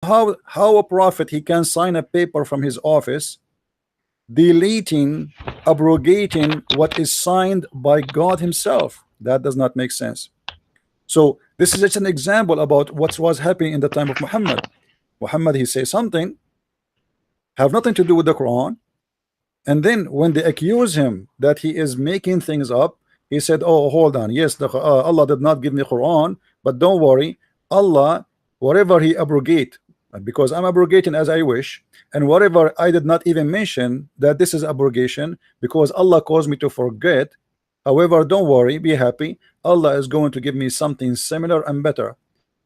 how a prophet he can sign a paper from his office deleting, abrogating what is signed by God himself? That does not make sense. So this is just an example about what was happening in the time of Muhammad. Muhammad, he says something have nothing to do with the Quran, and then when they accuse him that he is making things up, he said, oh, hold on, yes, Allah did not give me Quran, but don't worry, Allah, whatever he abrogate, because I'm abrogating as I wish, and whatever I did not even mention that this is abrogation because Allah caused me to forget. However, don't worry, be happy, Allah is going to give me something similar and better.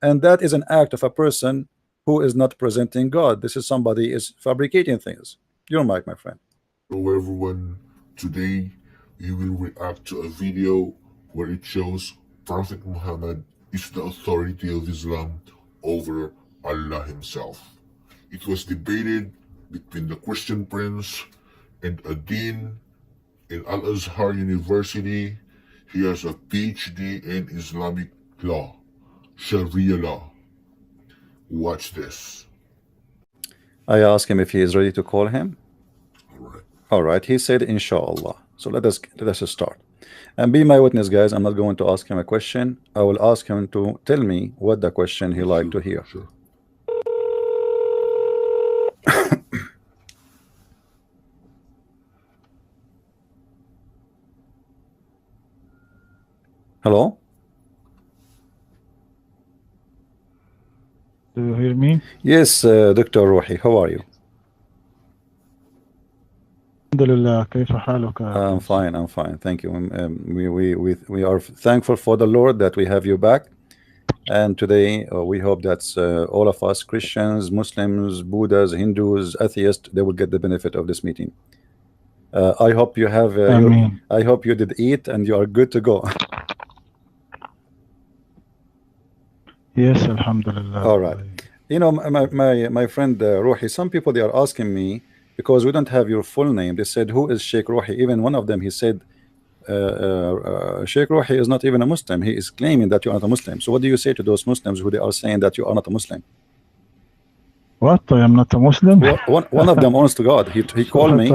And that is an act of a person who is not presenting God. This is somebody is fabricating things. Your mic, my friend. Hello everyone, today we will react to a video where it shows Prophet Muhammad is the authority of Islam over Allah himself. It was debated between the Christian prince and a dean in Al-Azhar University. He has a PhD in Islamic law, Sharia law. Watch this. I asked him if he is ready to call him. Alright. All right, he said inshallah. So let us start. And be my witness, guys. I'm not going to ask him a question. I will ask him to tell me what the question he liked to hear. Sure. Hello? Do you hear me? Yes, Dr. Ruhi, how are you? Alhamdulillah, كيف حالك? I'm fine, I'm fine. Thank you. We are thankful for the Lord that we have you back. And today we hope that all of us, Christians, Muslims, Buddhas, Hindus, atheists, they will get the benefit of this meeting. I hope you have, I hope you did eat and you are good to go. Yes, Alhamdulillah. All right. You know, my friend Ruhi, some people, they are asking me, because we don't have your full name, they said, who is Sheikh Ruhi? Even one of them, he said, Sheikh Ruhi is not even a Muslim. He is claiming that you are not a Muslim. So what do you say to those Muslims who they are saying that you are not a Muslim? What? I am not a Muslim? One of them, honest to God, he called me.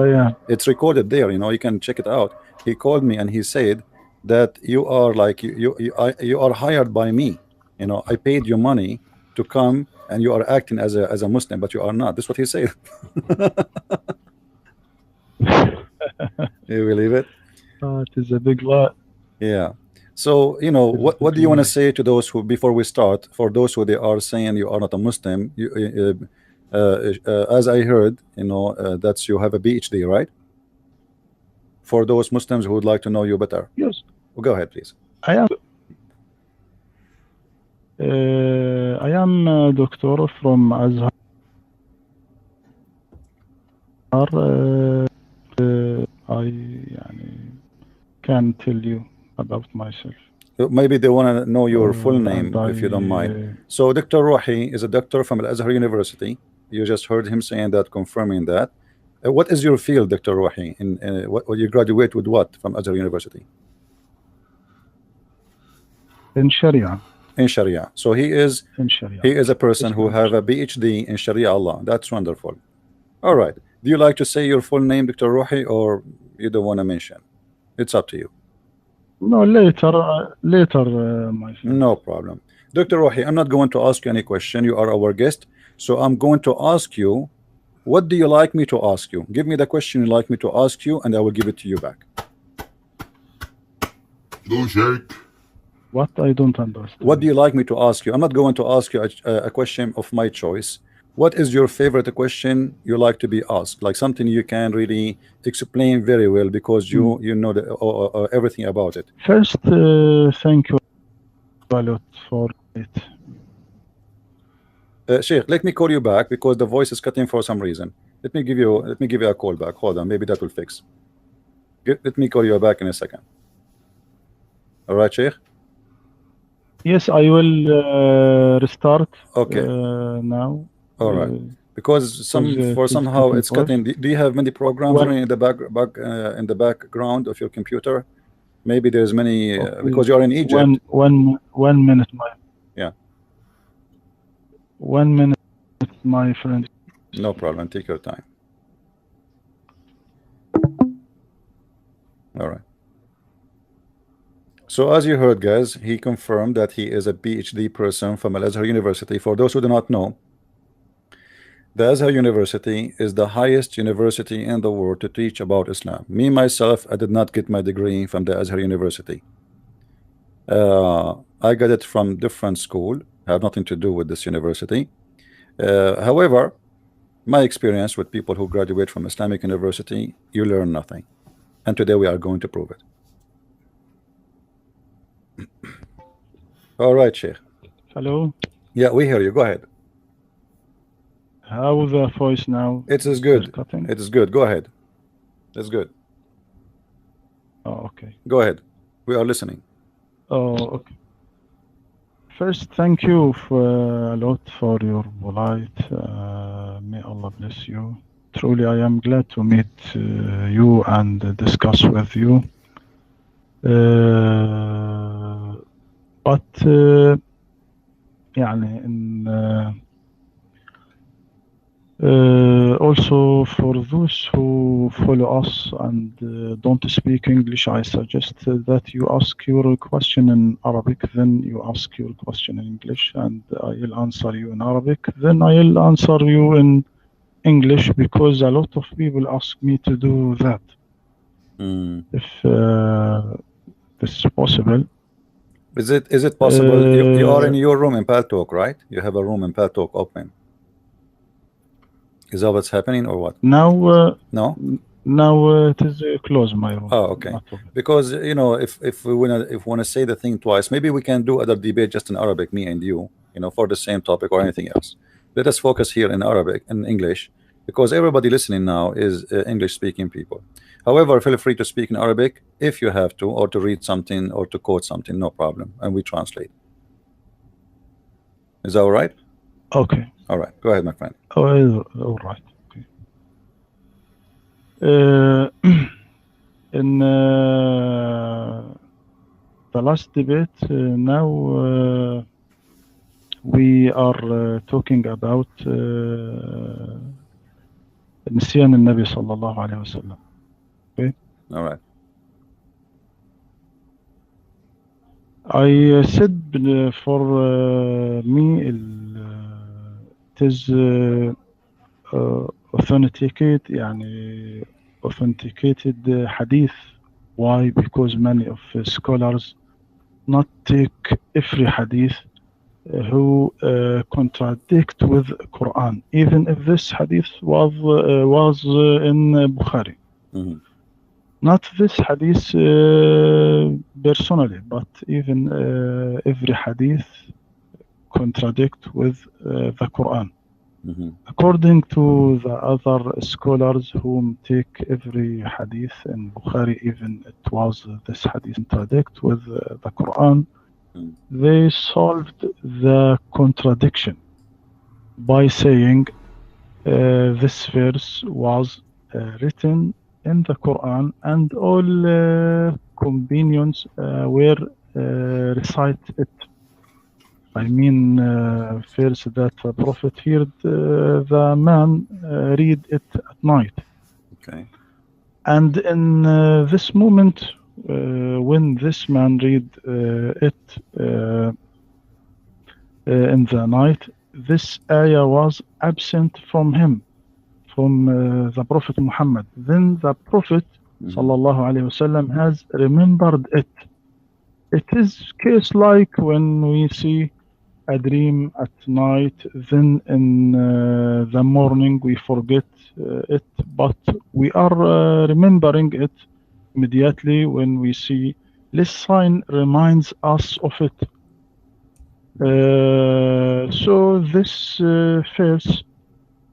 It's recorded there, you know, you can check it out. He called me and he said that you are like, you are hired by me. You know, I paid you money to come and you are acting as a Muslim, but you are not. This is what he said. You believe it? It is a big lie. Yeah. So, you know, what do you want to say to those who, before we start, for those who they are saying you are not a Muslim, as I heard, you know, that you have a PhD, right? For those Muslims who would like to know you better. Yes. Well, go ahead, please. I am a doctor from Azhar. I can tell you about myself. Maybe they want to know your full name, if you don't mind. So Dr. Ruhi is a doctor from Al-Azhar University. You just heard him saying that, confirming that. What is your field, Dr. Ruhi? What you graduate with what from Azhar University? In Sharia. In Sharia. So he is a person who have a PhD in Sharia Allah. That's wonderful. All right. Do you like to say your full name, Dr. Ruhi, or you don't want to mention? It's up to you. No, later, my friend. No problem. Dr. Ruhi, I'm not going to ask you any question. You are our guest. So I'm going to ask you, what do you like me to ask you? Give me the question you like me to ask you, and I will give it to you back. Go, Sheikh. What? I don't understand. What do you like me to ask you? I'm not going to ask you a question of my choice. What is your favorite question you like to be asked? Like something you can really explain very well because you know everything about it. First, thank you a lot for it. Sheikh, let me call you back because the voice is cutting for some reason. Let me give you a call back. Hold on, maybe that will fix. Let me call you back in a second. All right, Sheikh. Yes, I will restart. Okay. Now. All right. Because somehow it's cutting. Do you have many programs running in the background of your computer? Maybe there's many because you are in Egypt. One minute, my. Yeah. 1 minute. my friend. No problem. Take your time. All right. So as you heard, guys, he confirmed that he is a PhD person from Al Azhar University. For those who do not know, the Azhar University is the highest university in the world to teach about Islam. Me myself, I did not get my degree from the Azhar University. I got it from different school. Have nothing to do with this university. However, my experience with people who graduate from Islamic University, you learn nothing. And today we are going to prove it. All right, Sheikh. Hello. Yeah, we hear you. Go ahead. How the voice now? It is Still good. cutting? It is good. Go ahead. It's good. Oh, okay. Go ahead. We are listening. Oh, okay. First, thank you a lot for your polite. May Allah bless you. Truly, I am glad to meet you and discuss with you. But يعني also for those who follow us and don't speak English, I suggest that you ask your question in Arabic, then you ask your question in English, and I'll answer you in Arabic, then I'll answer you in English, because a lot of people ask me to do that. If this is possible. Is it possible? You are in your room in Paltalk, right? You have a room in Paltalk open. Is that what's happening or what? Now, no. Now it is closed, my room. Oh, okay. Because you know, if we wanna say the thing twice, maybe we can do other debate just in Arabic, me and you know, for the same topic or anything else. Let us focus here in Arabic and English, because everybody listening now is English-speaking people. However, feel free to speak in Arabic if you have to, or to read something, or to quote something. No problem, and we translate. Is that all right? Okay. All right. Go ahead, my friend. Oh, all right. Okay. In the last debate, now we are talking about نسيان النبي صلى الله عليه وسلم. Okay. All right. I said for me it is authenticated يعني authenticated hadith. Why? Because many of scholars not take every hadith who contradict with Quran, even if this hadith was in Bukhari. Not this hadith personally, but even every hadith contradict with the Quran. According to the other scholars who take every hadith in Bukhari, even it was this hadith contradict with the Quran, they solved the contradiction by saying this verse was written in the Quran, and all companions were recite it. I mean, first that the Prophet heard the man read it at night. Okay. And in this moment, when this man read it in the night, this ayah was absent from him, from the Prophet Muhammad. Then the Prophet sallallahu alaihi wasallam has remembered it. It is case like when we see a dream at night, then in the morning we forget it, but we are remembering it immediately when we see this sign reminds us of it. So this verse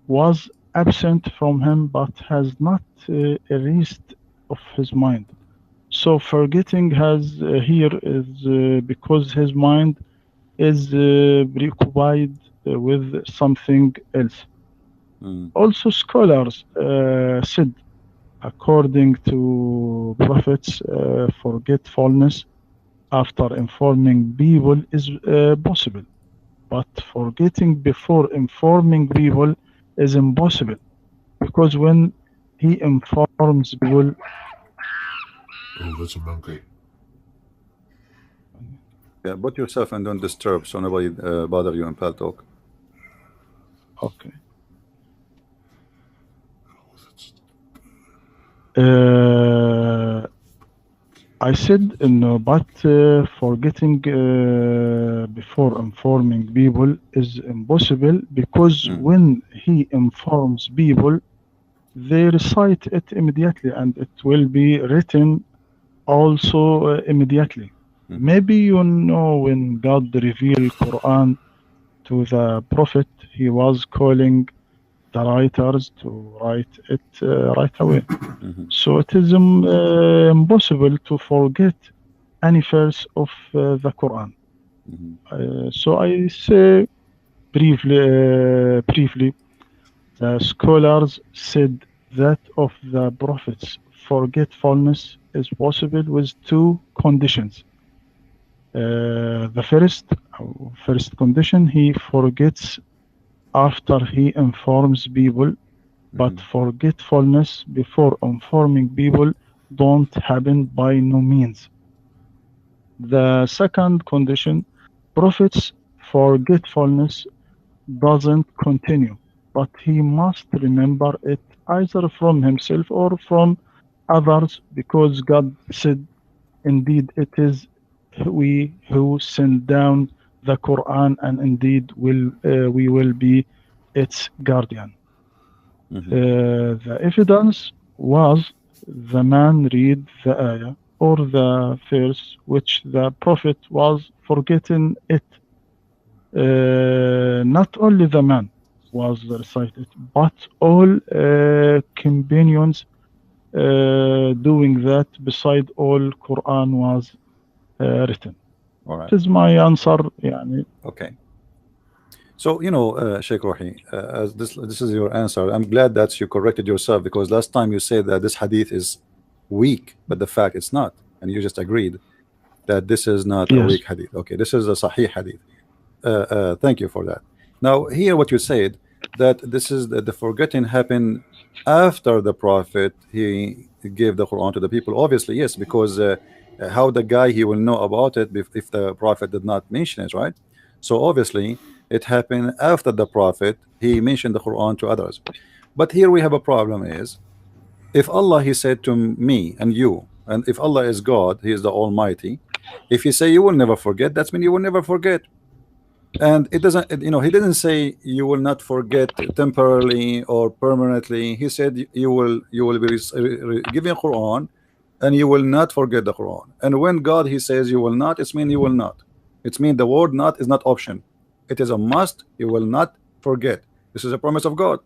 was absent from him, but has not erased of his mind. So forgetting has here is because his mind is preoccupied with something else. Also, scholars said, according to prophets, forgetfulness after informing people is possible. but forgetting before informing people is impossible because when he informs people, Oh, that's a monkey. Yeah, put yourself and don't disturb so nobody bother you in Pal Talk. okay. Oh, that's Uh, I said no, but forgetting before informing people is impossible because Mm, when he informs people, they recite it immediately and it will be written also immediately. mhm, Maybe you know when God revealed Quran to the Prophet, he was calling the writers to write it right away. mhm, So it is impossible to forget any verse of the Quran. mhm, So I say briefly, the scholars said that of the prophets, forgetfulness is possible with two conditions. The first condition, he forgets after he informs people, but mhm, forgetfulness before informing people don't happen by no means. The second condition, prophets forgetfulness doesn't continue, but he must remember it either from himself or from others because God said, indeed, it is we who send down the Quran, and indeed we will be its guardian. mhm. The evidence was the man read the ayah or the verse which the prophet was forgetting it. Not only the man was recited, but all companions doing that beside all Quran was written. All It right. is my answer. يعني. Okay. So, Sheikh Rohi, as this is your answer. I'm glad that you corrected yourself because last time you said that this hadith is weak, but the fact it's not, and you just agreed that this is not a Yes, weak hadith. Okay, this is a sahih hadith. Thank you for that. Now, here what you said that this is the forgetting happened after the prophet he gave the Quran to the people. Obviously, yes, because how the guy he will know about it if the prophet did not mention it, right? So obviously, it happened after the prophet he mentioned the Quran to others. But here we have a problem: is if Allah he said to me and you, and if Allah is God, He is the Almighty. If He say you will never forget, that's mean you will never forget. And it doesn't, he didn't say you will not forget temporarily or permanently. He said you will be giving Quran and you will not forget the Quran. And when God he says you will not, it's mean you will not. It's mean the word not is not option. It is a must. You will not forget. This is a promise of God.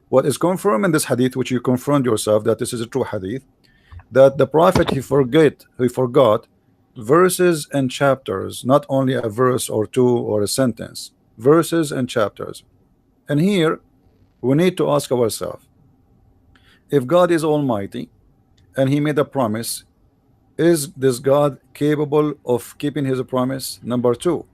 What is confirmed in this hadith, which you confirmed yourself that this is a true hadith, that the prophet he forgot verses and chapters, not only a verse or two or a sentence, verses and chapters. And here we need to ask ourselves, if God is almighty and he made a promise, is this God capable of keeping his promise? Number two,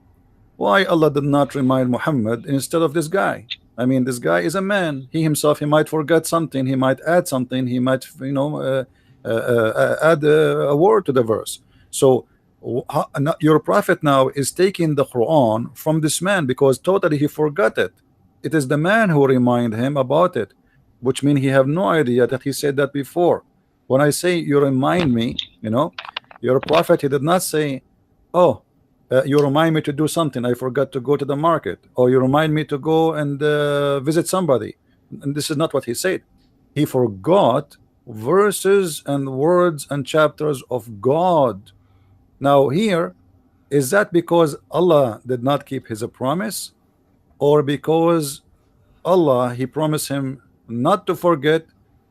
why Allah did not remind Muhammad instead of this guy? I mean, this guy is a man. He himself, he might forget something. He might add something. He might, add a word to the verse. So, your prophet now is taking the Quran from this man because totally he forgot it. It is the man who remind him about it, which means he have no idea that he said that before. When I say you remind me, your prophet, he did not say, "Oh, you remind me to do something. I forgot to go to the market," or you remind me to go and visit somebody. And this is not what he said. He forgot verses and words and chapters of God. Now, here, is that because Allah did not keep his promise, or because Allah he promised him not to forget,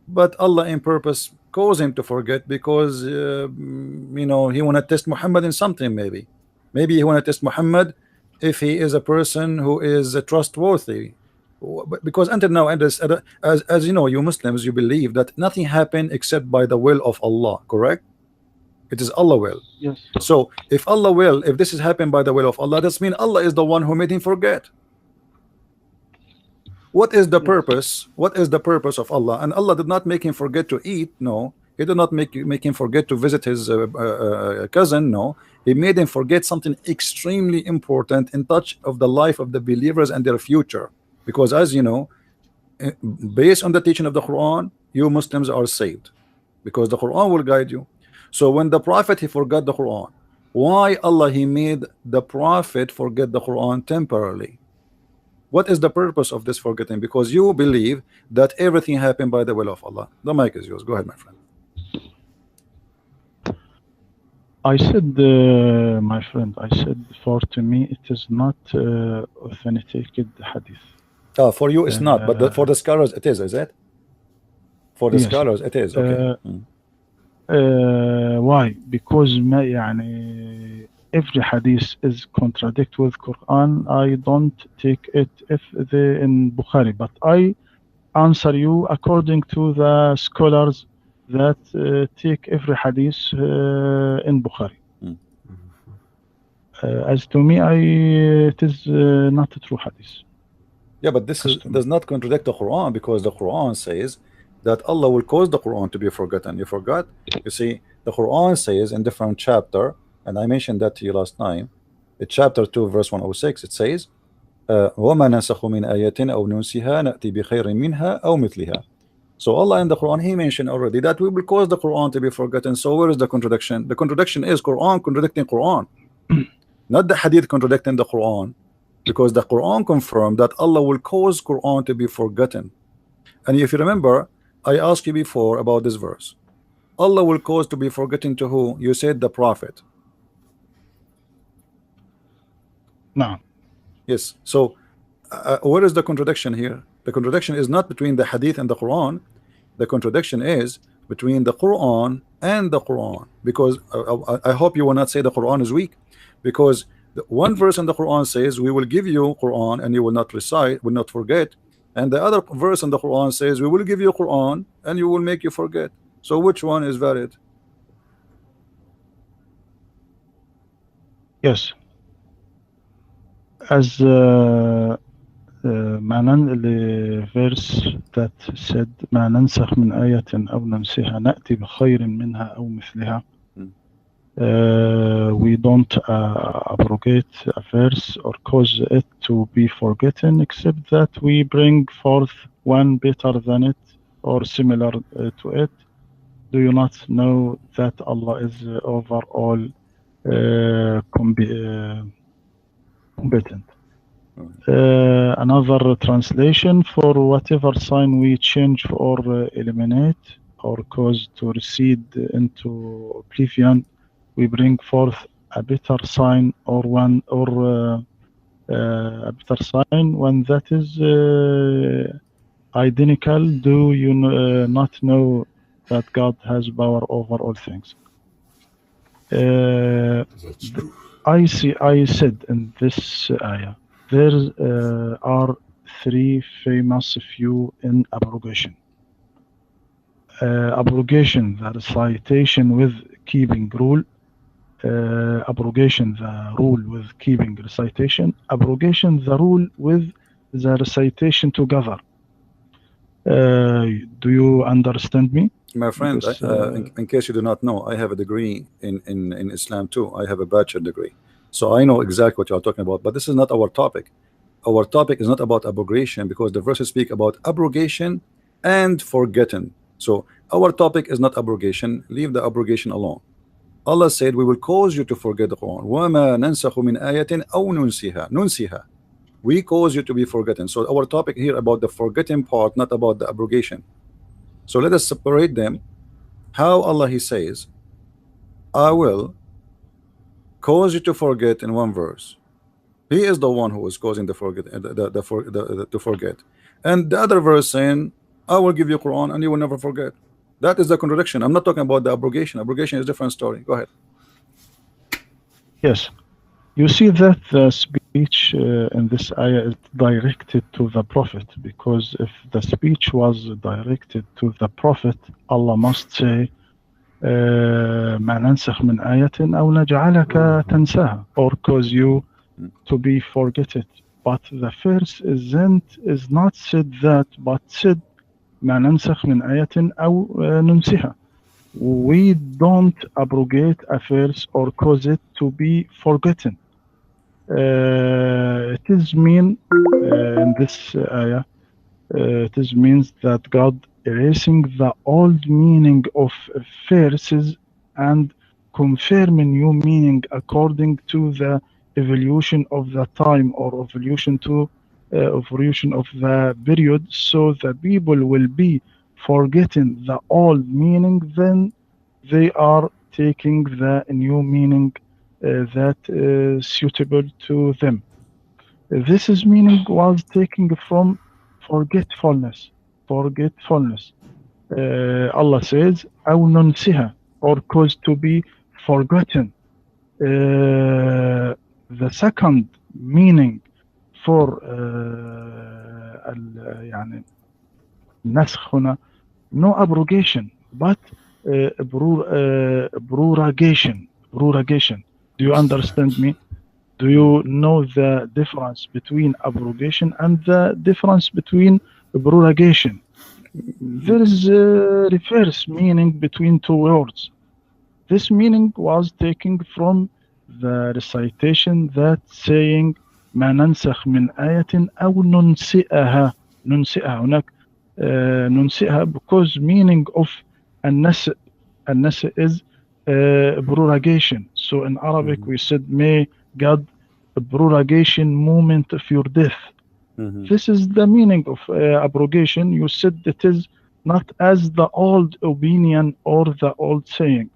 but Allah in purpose caused him to forget because he want to test Muhammad in something? Maybe he want to test Muhammad if he is a person who is trustworthy. Because until now, and as you know, you Muslims, you believe that nothing happened except by the will of Allah, correct? It is Allah will. Yes. So if Allah will, if this is happened by the will of Allah, that means Allah is the one who made him forget. What is the Yes. purpose? What is the purpose of Allah? And Allah did not make him forget to eat. No, He did not make him forget to visit his cousin. No, He made him forget something extremely important in touch of the life of the believers and their future. Because as you know, based on the teaching of the Quran, you Muslims are saved because the Quran will guide you. So when the Prophet he forgot the Quran, why Allah he made the Prophet forget the Quran temporarily? What is the purpose of this forgetting? Because you believe that everything happened by the will of Allah. The mic is yours. Go ahead, my friend. I said, my friend, I said, for to me, it is not authenticated hadith. For you, it's not, but for the scholars, it is it? For the Yes. scholars, it is. Okay. Why? Because يعني, every hadith is contradict with Quran. I don't take it if they in Bukhari, but I answer you according to the scholars that take every hadith in Bukhari. As to me, it is not a true hadith. Yeah, but this does not contradict the Quran, because the Quran says that Allah will cause the Quran to be forgotten. You forgot? You see, the Quran says in different chapter, and I mentioned that to you last time, in chapter 2, verse 106, it says, وَمَا نَنْسَخُ مِنْ آيَةٍ أَوْ نُنْسِهَا نَأْتِي بِخَيْرٍ مِنْهَا أَوْ مِثْلِهَا. So Allah in the Quran, He mentioned already that we will cause the Quran to be forgotten. So where is the contradiction? The contradiction is Quran contradicting Quran, not the Hadith contradicting the Quran, because the Quran confirmed that Allah will cause Quran to be forgotten. And if you remember, I asked you before about this verse. Allah will cause to be forgotten to who? You said the Prophet. No. Yes. So where is the contradiction here? The contradiction is not between the Hadith and the Quran. The contradiction is between the Quran and the Quran. Because I hope you will not say the Quran is weak, because the one verse in the Quran says we will give you Quran and you will not recite, will not forget, and the other verse in the Quran says we will give you Quran and you will make you forget. So which one is valid? Yes. As the verse that said ما ننسخ من آية أو ننسها نأتي بخير منها أو مثلها. We don't abrogate a verse or cause it to be forgotten, except that we bring forth one better than it or similar to it. Do you not know that Allah is over all competent? Another translation: for whatever sign we change or eliminate or cause to recede into oblivion, we bring forth a better sign or one or a better sign, one that is identical. Do you not know that God has power over all things? That's true. I said in this ayah, there are three famous views in abrogation. Abrogation, the recitation with keeping rule. Abrogation, the rule with keeping recitation. Abrogation, the rule with the recitation together. Do you understand me? My friend, Because, in case you do not know, I have a degree in Islam too. I have a bachelor degree. So I know exactly what you are talking about, but this is not our topic. Our topic is not about abrogation, because the verses speak about abrogation and forgetting. So our topic is not abrogation. Leave the abrogation alone. Allah said we will cause you to forget the Quran. وَمَا نَنْسَخُ مِنْ آيَةٍ أَوْ نُنْسِهَا. We cause you to be forgotten. So our topic here about the forgetting part, not about the abrogation. So let us separate them. How Allah He says, I will cause you to forget in one verse. He is the one who is causing the forget, to forget. And the other verse saying, I will give you Quran and you will never forget. That is the contradiction. I'm not talking about the abrogation. Abrogation is a different story. Go ahead. yes, you see that the speech in this ayah is directed to the Prophet, because if the speech was directed to the Prophet, Allah must say, ما ننسخ من آية أو نجعلك تنساها, or cause you to be forget it. But the verse is not said that, but said ما ننسخ من آية أو ننسها. We don't abrogate a verse or cause it to be forgotten. It is mean in this ayah, it is means that God erasing the old meaning of verses and confirming new meaning according to the evolution of the time or evolution of the period, so the people will be forgetting the old meaning, then they are taking the new meaning that is suitable to them. This is meaning was taken from forgetfulness. Forgetfulness. Allah says, أو ننسها, or cause to be forgotten. The second meaning for يعني النسخ هنا, no abrogation, but prorogation. Prorogation. Do you understand me? Do you know the difference between abrogation and the difference between prorogation? There is a reverse meaning between two words. This meaning was taken from the recitation that saying ما ننسخ من آية أو ننسئها. ننسئها هناك ننسئها because meaning of النسء is prorogation. So in Arabic we said may God prorogation moment of your death. This is the meaning of abrogation. You said it is not as the old opinion or the old saying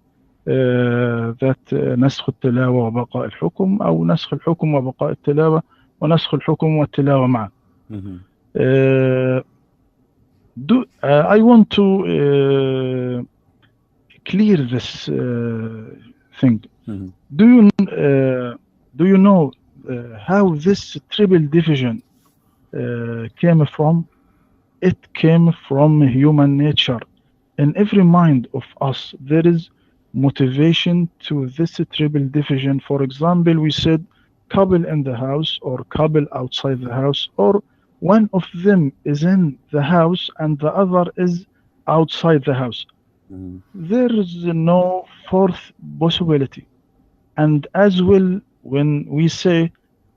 that نسخ التلاوة وبقاء الحكم أو نسخ الحكم وبقاء التلاوة ونسخ الحكم والتلاوة معا. I want to clear this thing. Do you know how this triple division came from? It came from human nature. In every mind of us, there is motivation to this triple division. For example, we said couple in the house or couple outside the house, or one of them is in the house and the other is outside the house. There is no fourth possibility. And as well, when we say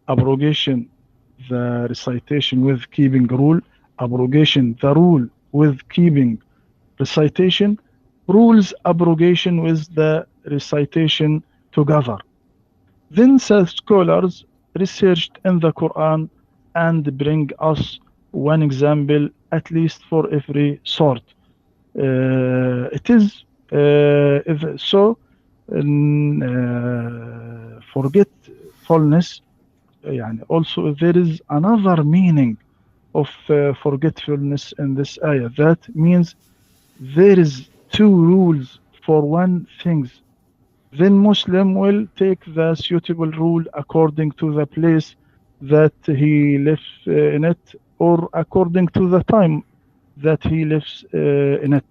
abrogation, the recitation with keeping rule, abrogation, the rule with keeping recitation, rules abrogation with the recitation together. Then scholars researched in the Quran and bring us one example at least for every sort. It is so forgetfulness. Also there is another meaning of forgetfulness in this ayah. That means there is two rules for one thing. Then Muslim will take the suitable rule according to the place that he lives in it, or according to the time that he lives in it.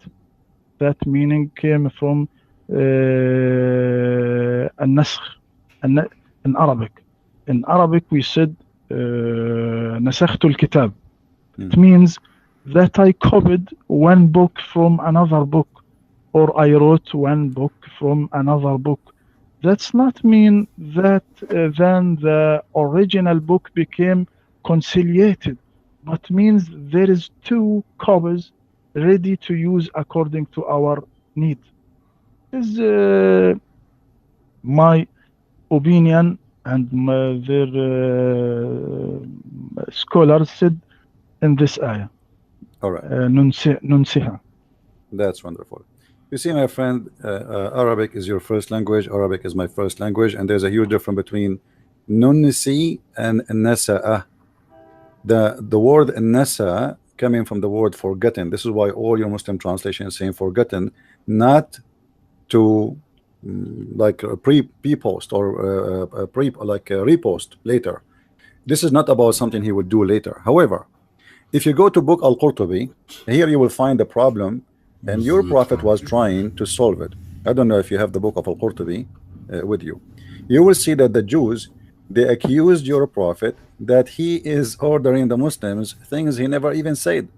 That meaning came from النسخ in Arabic. In Arabic we said نسخت الكتاب. It means that I copied one book from another book, or I wrote one book from another book. That's not mean that then the original book became conciliated, but means there is two copies ready to use according to our need. This is my opinion, and their scholars said in this ayah. All right. ننسها. That's wonderful. You see, my friend, Arabic is your first language. Arabic is my first language, and there's a huge difference between nunsi and nasa'a. The word nasa coming from the word forgotten. This is why all your Muslim translation is saying forgotten, not to like pre-post or repost later. This is not about something he would do later. However, if you go to book Al-Qurtubi, here you will find the problem, and your prophet was trying to solve it. I don't know if you have the book of Al-Qurtubi with you. You will see that the Jews, they accused your prophet that he is ordering the Muslims things he never even said.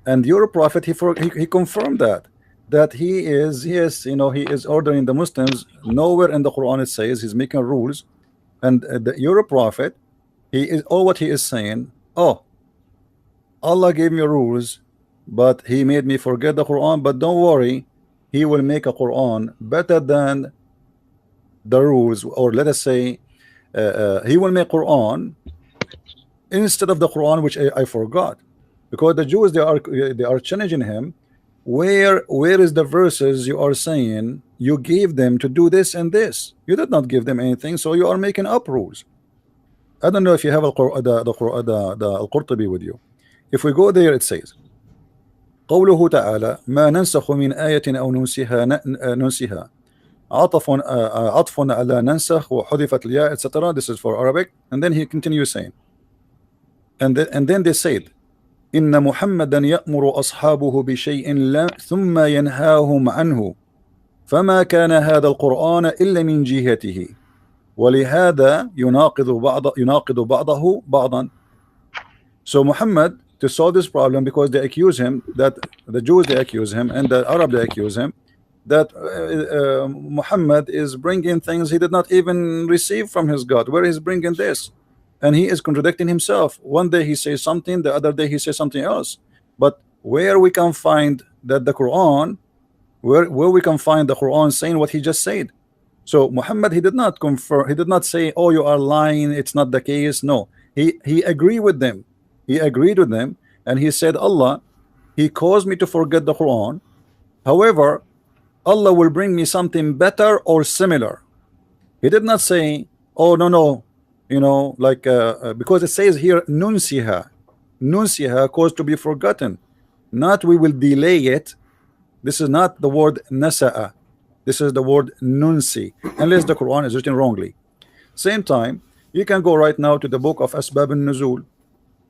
And your prophet, he confirmed that he is, yes, you know, he is ordering the Muslims. Nowhere in the Quran it says he's making rules. And your prophet, he is, all what he is saying, oh, Allah gave me rules, but he made me forget the Quran. But don't worry, he will make a Quran better than the rules, or let us say he will make Quran instead of the Quran which I forgot. Because the Jews, they are challenging him. Where is the verses you are saying you gave them to do this and this? You did not give them anything, so you are making up rules. I don't know if you have the Al-Qurtubi with you. If we go there, it says قوله تعالى ما ننسخ من آية أو ننسها عطف على ننسخ وحذفت الياء, etc. This is for Arabic. And then he continues saying, and then they said إن محمدا يأمر أصحابه بشيء ثم ينهاهم عنه فما كان هذا القرآن إلا من جهته ولهذا يناقض بعضه بعضا. So Muhammad, to solve this problem, because they accuse him, that the Jews, they accuse him, and the Arab, they accuse him, that Muhammad is bringing things he did not even receive from his God. Where is bringing this? And he is contradicting himself. One day he says something, the other day he says something else. But where we can find that the Quran, where we can find the Quran saying what he just said? So Muhammad, he did not confirm, he did not say, oh, you are lying, it's not the case. No, he agreed with them. He agreed with them, and he said, Allah, he caused me to forget the Quran. However, Allah will bring me something better or similar. He did not say, oh, no, you know, like because it says here nunsiha caused to be forgotten, not we will delay it. This is not the word nasa'a, this is the word nunsi, unless the Quran is written wrongly. Same time, you can go right now to the book of Asbab al-Nuzul,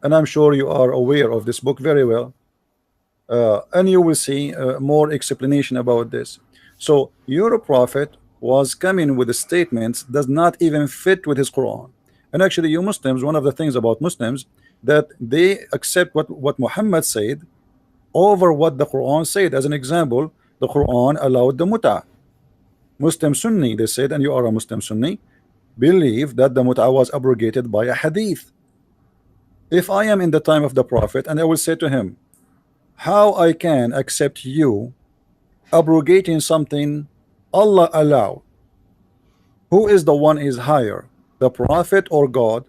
and I'm sure you are aware of this book very well, and you will see more explanation about this. So your prophet was coming with the statements does not even fit with his Quran. And actually, you Muslims, one of the things about Muslims, that they accept what Muhammad said over what the Quran said. As an example, the Quran allowed the mut'ah. Muslim Sunni, they said, and you are a Muslim Sunni, believe that the mut'ah was abrogated by a hadith. If I am in the time of the prophet and I will say to him, how I can accept you abrogating something Allah allowed? Who is the one is higher, the prophet or God?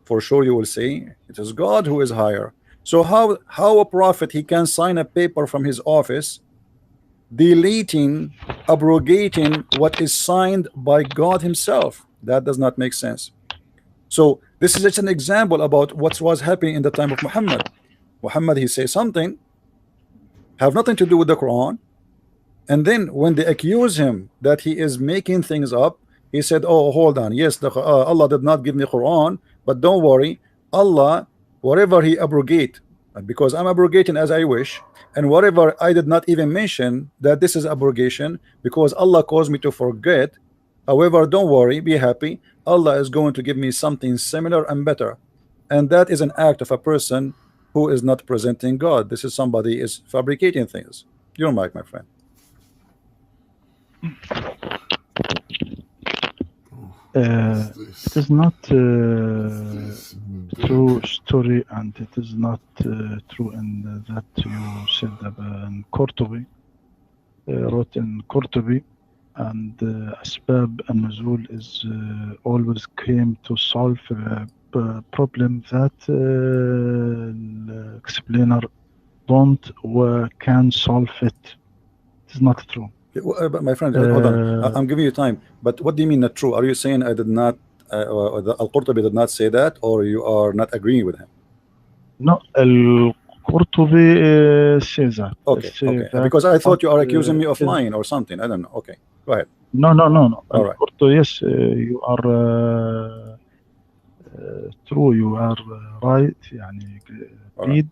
For sure you will say it is God who is higher. So how a prophet, he can sign a paper from his office deleting, abrogating what is signed by God himself? That does not make sense. So this is just an example about what was happening in the time of Muhammad. Muhammad, he says something have nothing to do with the Quran, and then when they accuse him that he is making things up, he said, oh, hold on, yes, Allah did not give me Quran, but don't worry, Allah, whatever he abrogate, because I'm abrogating as I wish, and whatever I did not even mention that this is abrogation because Allah caused me to forget. However, don't worry, be happy, Allah is going to give me something similar and better. And that is an act of a person who is not presenting God. This is somebody is fabricating things. Your mic, my friend. It is not true story, and it is not true in that you said in Qurtubi, wrote in Qurtubi, and Asbab and Nuzul is always came to solve a problem that explainer don't or can solve it. It is not true. But my friend, hold on. I'm giving you time. But what do you mean not true? Are you saying I did not, Al-Qurtubi did not say that, or you are not agreeing with him? No, Al-Qurtubi says that. Okay, okay. Because I thought you are accusing me of lying or something. I don't know. Okay, go ahead. No. All right. Qurtubi, yes, you are true. You are right. يعني read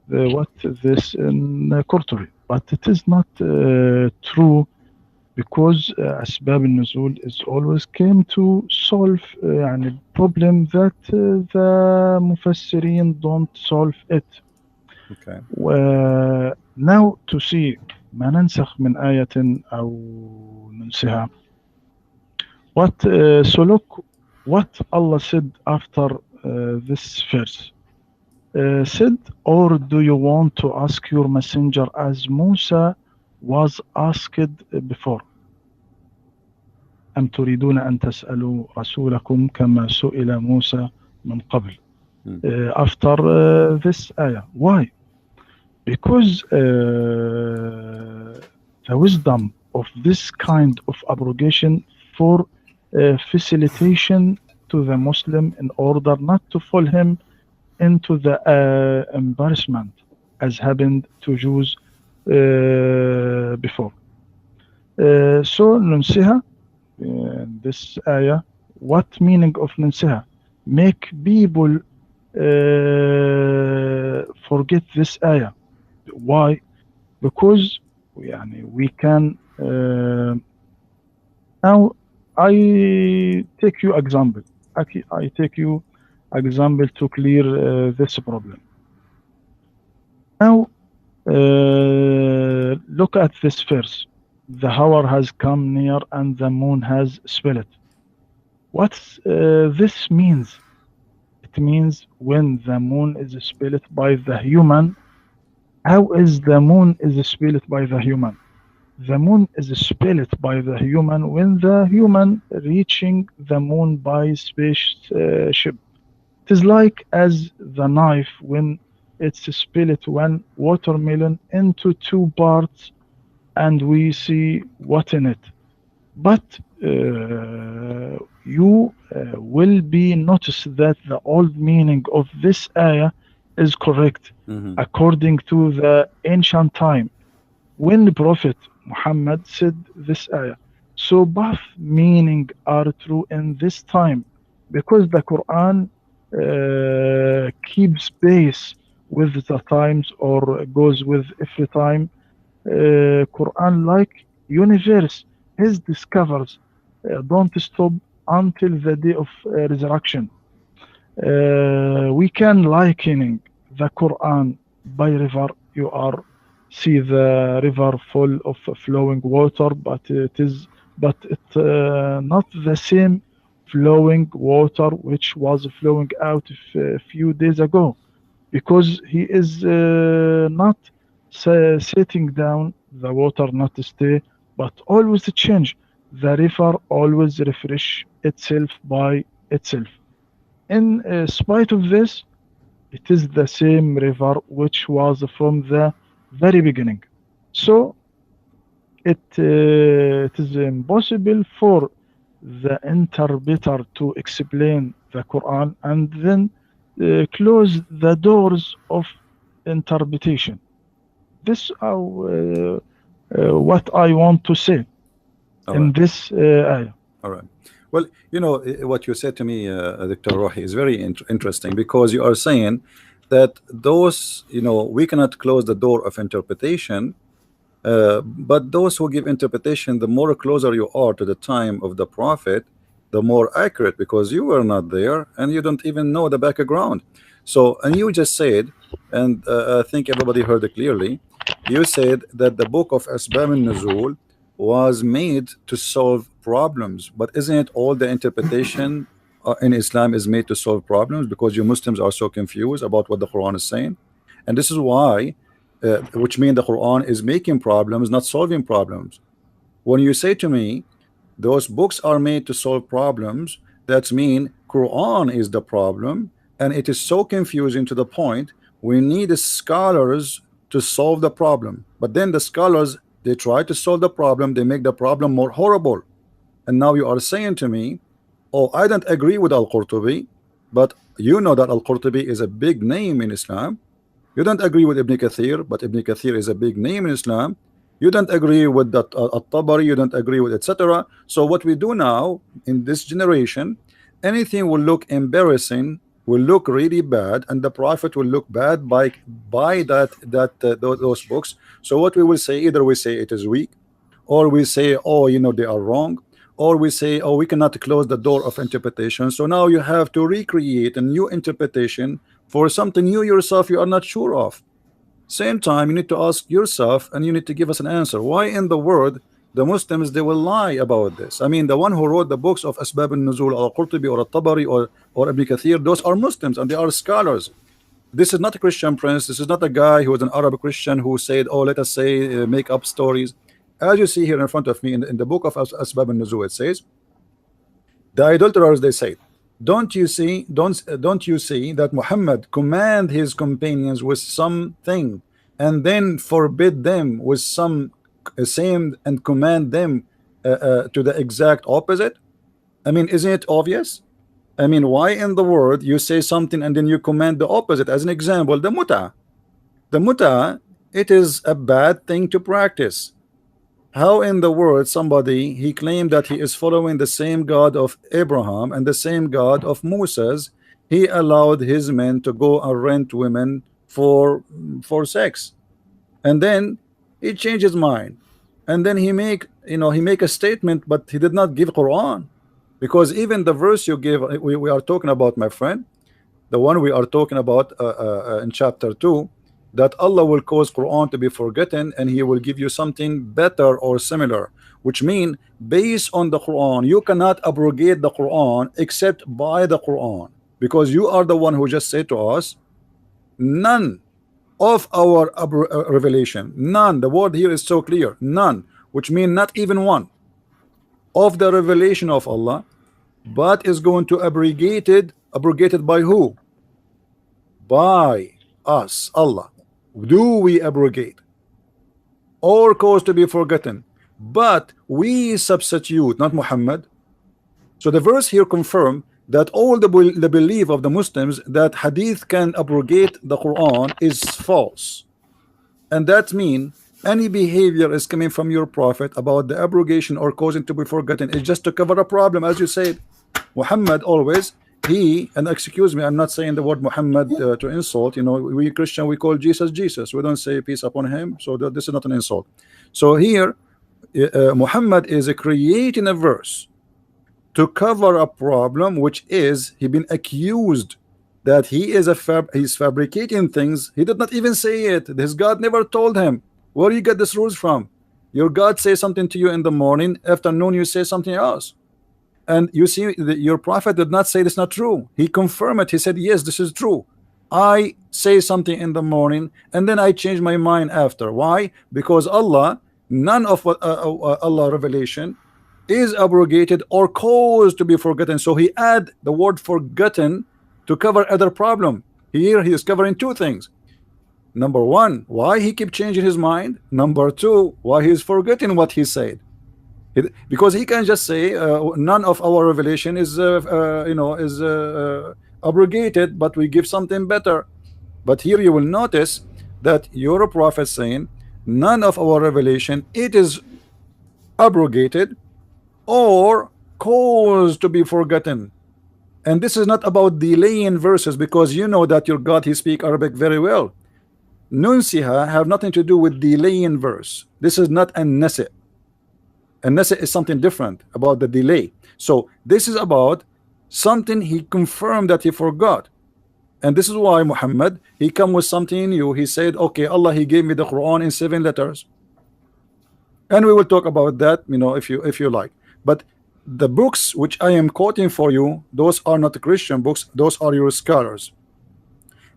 what this in Qurtubi, but it is not true because أسباب النزول is always came to solve يعني problem that the مفسرين don't solve it. Okay. now to see ما ننسخ من آية أو ننسها. What so look what Allah said after this verse. Said, or do you want to ask your messenger as Musa was asked before? أم تريدون أن تسألوا رسولكم كما سئل موسى من قبل. Hmm. After this ayah. Why? Because the wisdom of this kind of abrogation for facilitation to the Muslim in order not to fall him into the embarrassment as happened to Jews before. So ننسها this ayah. What meaning of ننسها? Make people forget this ayah. Why? Because يعني we can now I take you example. I take you example to clear this problem. Now look at this verse. The hour has come near and the moon has split. What this means? It means when the moon is split by the human. How is the moon is split by the human? The moon is split by the human when the human reaching the moon by spaceship. It is like as the knife when it's split one watermelon into two parts and we see what in it. But you will be notice that the old meaning of this ayah is correct according to the ancient time when the Prophet Muhammad said this ayah. So both meaning are true in this time because the Quran keeps pace with the times or goes with every time. Quran like universe, his discovers don't stop until the day of resurrection. We can likening the Quran by river. You are see the river full of flowing water, but it not the same flowing water which was flowing out a few days ago, because he is not sitting down. The water not stay, but always change. The river always refresh itself by itself. In spite of this, it is the same river which was from the very beginning. So it is impossible for the interpreter to explain the Quran and then close the doors of interpretation. This what I want to say All in right. this ayah. All right. Well, you know, what you said to me, Dr. Rohi, is very interesting because you are saying that those, you know, we cannot close the door of interpretation, but those who give interpretation, the more closer you are to the time of the prophet, the more accurate, because you were not there and you don't even know the background. So, and you just said, and I think everybody heard it clearly, you said that the book of Asbab al-Nuzul was made to solve problems, but isn't it all the interpretation in Islam is made to solve problems because you Muslims are so confused about what the Quran is saying? And this is why which means the Quran is making problems, not solving problems. When you say to me, those books are made to solve problems, that means Quran is the problem, and it is so confusing to the point we need scholars to solve the problem. But then the scholars, they try to solve the problem, they make the problem more horrible. And now you are saying to me, oh, I don't agree with Al-Qurtubi, but you know that Al-Qurtubi is a big name in Islam. You don't agree with Ibn Kathir, but Ibn Kathir is a big name in Islam. You don't agree with that At-Tabari, you don't agree with etc. So what we do now in this generation, anything will look embarrassing, will look really bad, and the Prophet will look bad by those books. So what we will say, either we say it is weak, or we say, oh, you know, they are wrong, or we say, oh, we cannot close the door of interpretation, so now you have to recreate a new interpretation for something you yourself you are not sure of. Same time, you need to ask yourself and you need to give us an answer. Why in the world the Muslims they will lie about this? I mean, the one who wrote the books of Asbab al-Nuzul, al-Qurtubi or al-Tabari or Ibn Kathir, those are Muslims and they are scholars. This is not a Christian prince. This is not a guy who is an Arab Christian who said, oh, let us say, make up stories. As you see here in front of me in the book of Asbab al-Nuzul, it says, the idolaters, they say, don't you see that Muhammad command his companions with something and then forbid them with some same and command them to the exact opposite? I mean, isn't it obvious? I mean, why in the world you say something and then you command the opposite? As an example, the muta, it is a bad thing to practice. How in the world somebody he claimed that he is following the same God of Abraham and the same God of Moses, he allowed his men to go and rent women for sex, and then he changed his mind, and then he make a statement, but he did not give Quran, because even the verse you give, we are talking about, my friend, the one we are talking about in chapter 2, that Allah will cause Quran to be forgotten and he will give you something better or similar, which mean based on the Quran you cannot abrogate the Quran except by the Quran, because you are the one who just said to us, none of our revelation, none, the word here is so clear, none, which mean not even one of the revelation of Allah, but is going to abrogated by who? By us, Allah. Do we abrogate or cause to be forgotten? But we substitute, not Muhammad. So the verse here confirm that all the belief of the Muslims that hadith can abrogate the Quran is false, and that mean any behavior is coming from your prophet about the abrogation or causing to be forgotten is just to cover a problem. As you said, Muhammad always, he, and excuse me, I'm not saying the word Muhammad to insult, you know, we Christian, we call Jesus Jesus, we don't say peace upon him, so this is not an insult. So here Muhammad is creating a verse to cover a problem, which is he been accused that he is he's fabricating things. He did not even say it. His God never told him. Where do you get these rules from? Your God says something to you in the morning, afternoon you say something else. And you see, your prophet did not say this not true. He confirmed it. He said, yes, this is true. I say something in the morning and then I change my mind after. Why? Because Allah, none of what Allah revelation is abrogated or caused to be forgotten. So he add the word forgotten to cover other problem. Here he is covering two things. Number one, why he keep changing his mind. Number two, why he is forgetting what he said. Because he can just say none of our revelation is abrogated, but we give something better. But here you will notice that your prophet saying none of our revelation it is abrogated or caused to be forgotten. And this is not about delaying verses, because you know that your God he speak Arabic very well. Nunsiha have nothing to do with delaying verse. This is not an nasi'. And nasi' is something different about the delay. So this is about something he confirmed that he forgot. And this is why Muhammad he come with something new. He said, okay, Allah he gave me the Quran in 7 letters. And we will talk about that, you know, if you like. But the books which I am quoting for you, those are not Christian books, those are your scholars.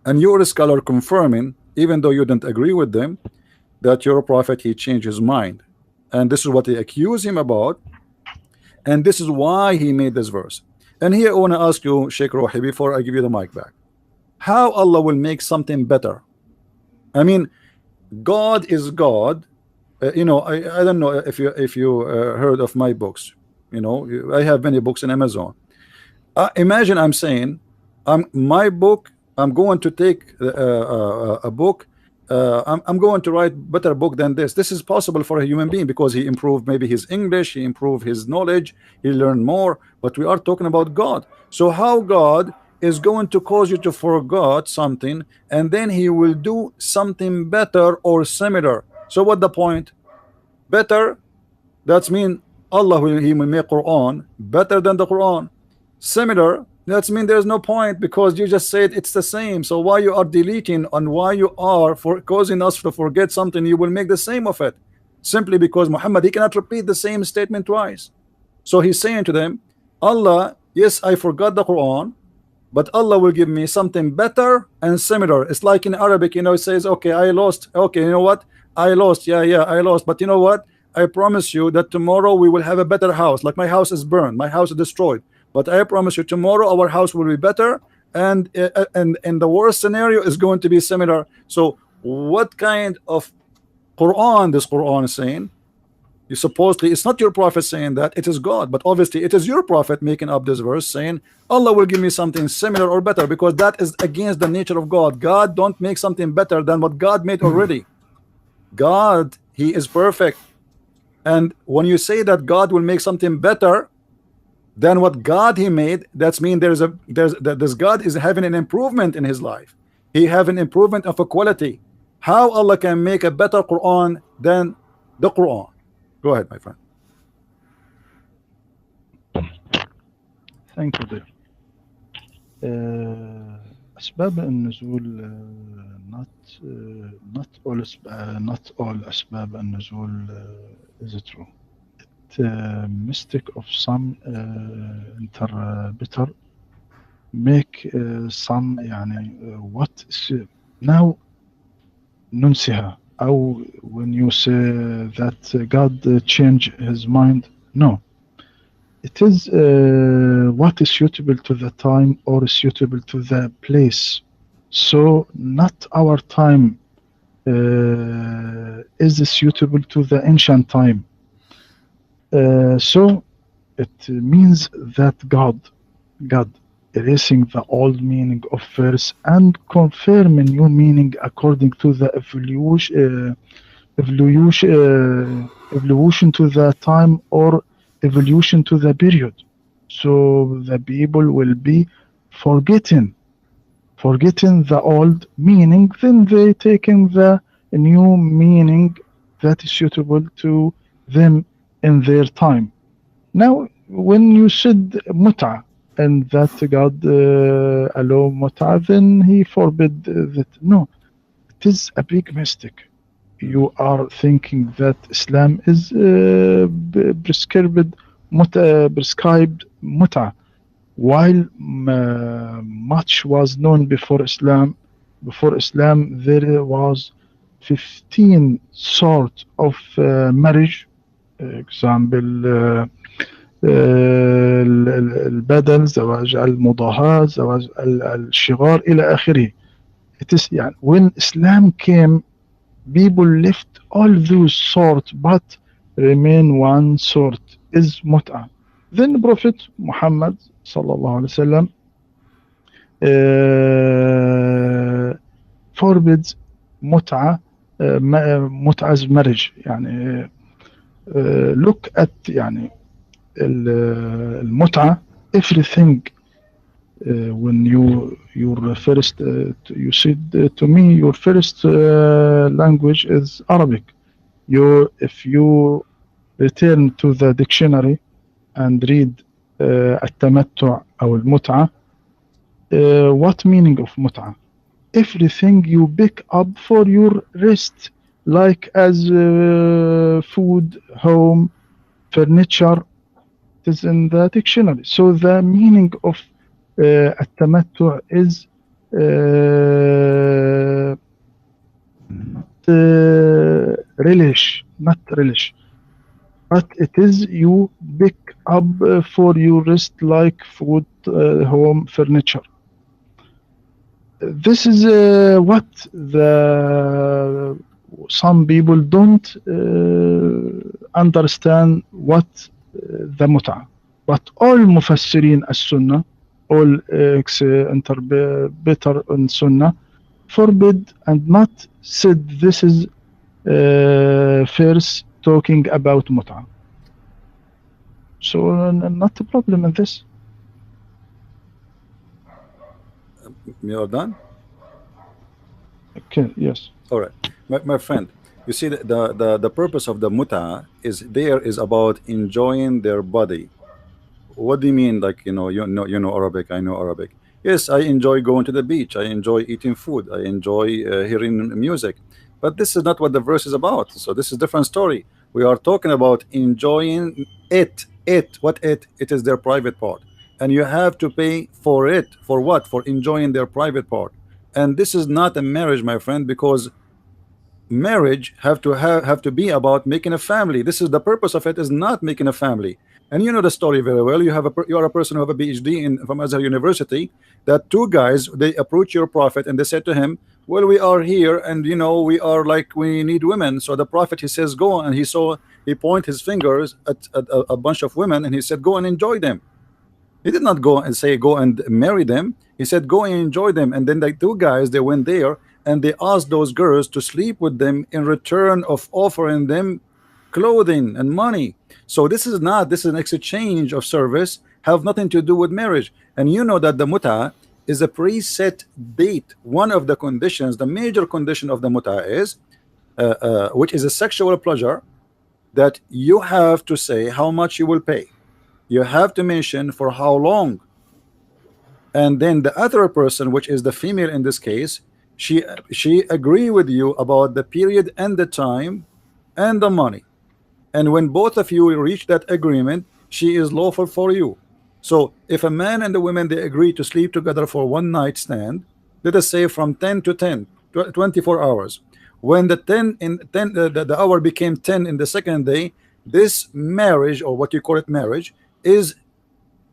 And your scholar confirming, even though you don't agree with them, that your prophet he changed his mind. And this is what they accuse him about, and this is why he made this verse. And here I want to ask you, Sheikh Rohi, before I give you the mic back, how Allah will make something better? I mean, God is God. You know, I don't know if you heard of my books. You know, I have many books in Amazon. Imagine I'm saying, my book, I'm going to take a book. I'm going to write better book than this. This is possible for a human being because he improved maybe his English, he improved his knowledge, he learned more. But we are talking about God. So how God is going to cause you to forget something and then he will do something better or similar? So what the point? Better That's mean Allah will He will make Quran better than the Quran. Similar, that's mean there's no point because you just said it's the same. So why you are deleting and why you are for causing us to forget something, you will make the same of it. Simply because Muhammad, he cannot repeat the same statement twice. So he's saying to them, Allah, yes, I forgot the Quran, but Allah will give me something better and similar. It's like in Arabic, you know, it says, okay, I lost. Okay, you know what? I lost. Yeah, yeah, I lost. But you know what? I promise you that tomorrow we will have a better house. Like my house is burned, my house is destroyed. But I promise you, tomorrow our house will be better, and the worst scenario is going to be similar. So, what kind of Quran this Quran is saying? You supposedly it's not your prophet saying that, it is God, but obviously it is your prophet making up this verse saying Allah will give me something similar or better, because that is against the nature of God. God don't make something better than what God made already. God, he is perfect. And when you say that God will make something better than what God he made, that's mean this God is having an improvement in his life. He have an improvement of a quality. How Allah can make a better Quran than the Quran? Go ahead, my friend. Thank you dear. أسباب النزول not all أسباب النزول is true. Mistake of some interpreter make some يعني what now ننسيها أو when you say that God change his mind, no, it is what is suitable to the time or suitable to the place. So not our time is suitable to the ancient time. So it means that God erasing the old meaning of verse and confirming new meaning according to the evolution to the time or evolution to the period. So the people will be forgetting the old meaning, then they taking the new meaning that is suitable to them in their time. Now, when you said muta and that God allow muta, then he forbid that. No, it is a big mistake. You are thinking that Islam is prescribed muta, while much was known before Islam. Before Islam, there was 15 sort of marriage. Example, البدل، زواج المضاهاة، زواج الشغار إلى آخره. It is يعني when Islam came, people left all those sort but remain one sort is mut'ah. Then Prophet Muhammad sallallahu alaihi wasallam forbids mut'ah, mut'ah's marriage. يعني look at يعني المتعة, everything. When your first you said to me your first language is Arabic. If you return to the dictionary and read التمتع أو المتعة, what meaning of متعة? Everything you pick up for your rest, like as food, home, furniture. It is in the dictionary. So the meaning of التمتع is not relish, but it is you pick up for your rest like food, home, furniture. This is what some people don't understand what the متعة. But all مفسرين السنة, all interpreter in Sunnah forbid and not said this is first talking about متعة. So not a problem in this. You're done? Okay, yes. All right. My friend, You see, the purpose of the muta is about enjoying their body. What do you mean? Like, you know Arabic. I know Arabic. Yes, I enjoy going to the beach. I enjoy eating food. I enjoy hearing music. But this is not what the verse is about. So this is a different story. We are talking about enjoying it. What it? It is their private part, and you have to pay for it. For what? For enjoying their private part. And this is not a marriage, my friend, because marriage have to be about making a family. This is the purpose of it, is not making a family. And you know the story very well. You are a person who have a PhD from Azhar University. That two guys, they approach your prophet and they said to him, well, we are here and we are like, we need women. So the prophet, he says, go, and he point his fingers at a bunch of women and he said, go and enjoy them. He did not go and say go and marry them. He said go and enjoy them. And then the two guys, they went there and they asked those girls to sleep with them in return of offering them clothing and money. So this is an exchange of service, have nothing to do with marriage. And you know that the muta is a preset date. One of the conditions, the major condition of the muta is which is a sexual pleasure, that you have to say how much you will pay. You have to mention for how long, and then the other person, which is the female in this case, she agree with you about the period and the time and the money. And when both of you reach that agreement, she is lawful for you. So if a man and a woman, they agree to sleep together for one night stand, let us say from 10 to 10, 24 hours. When the 10 in 10 the hour became 10 in the second day, this marriage, or what you call it marriage, is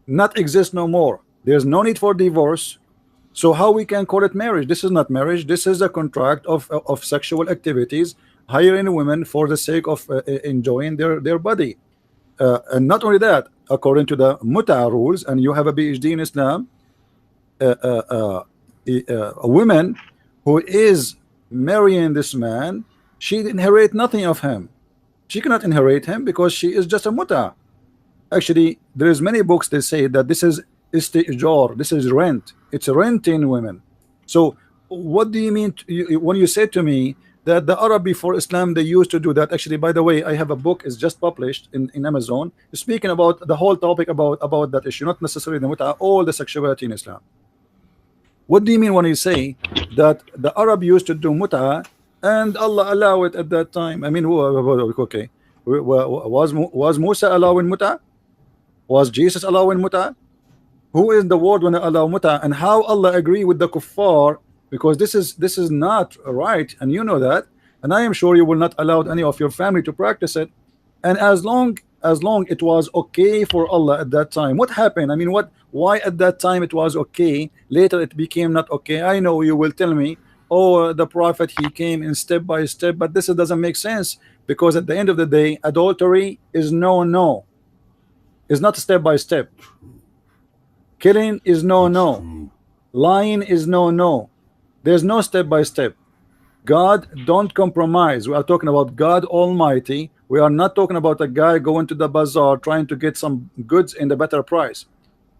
not exist no more. There's no need for divorce. So how we can call it marriage? This is not marriage. This is a contract of sexual activities, hiring women for the sake of enjoying their body. And not only that, according to the muta rules, and you have a PhD in Islam, a woman who is marrying this man, she inherit nothing of him. She cannot inherit him because she is just a muta. Actually, there is many books they say that this is istijar, this is rent. It's renting women. So what do you mean when you say to me that the Arab before Islam, they used to do that? Actually, by the way, I have a book, is just published in Amazon, speaking about the whole topic about that issue, not necessarily the muta, all the sexuality in Islam. What do you mean when you say that the Arab used to do muta and Allah allow it at that time? I mean, okay, was Musa allowing muta? Was Jesus allowing muta? Who is the word when they allow muta, and how Allah agree with the kuffar? Because this is not right, and you know that, and I am sure you will not allow any of your family to practice it. And as long it was okay for Allah at that time, what happened? I mean, why at that time it was okay, later it became not okay? I know you will tell me, oh, the prophet, he came in step by step, but this doesn't make sense, because at the end of the day, adultery is no, is not step by step. Killing is no. Lying is no. There's no step by step. God don't compromise. We are talking about God Almighty. We are not talking about a guy going to the bazaar trying to get some goods in the better price.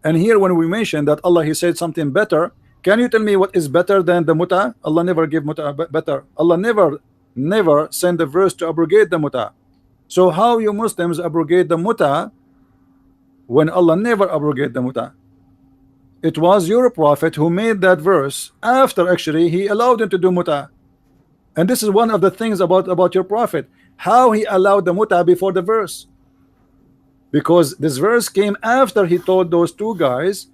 And here when we mention that Allah, he said something better, can you tell me what is better than the muta? Allah never give muta better. Allah never send a verse to abrogate the muta. So how you Muslims abrogate the muta when Allah never abrogate the muta? It was your prophet who made that verse after actually he allowed him to do muta. And this is one of the things about your prophet, how he allowed the muta before the verse, because this verse came after he told those two guys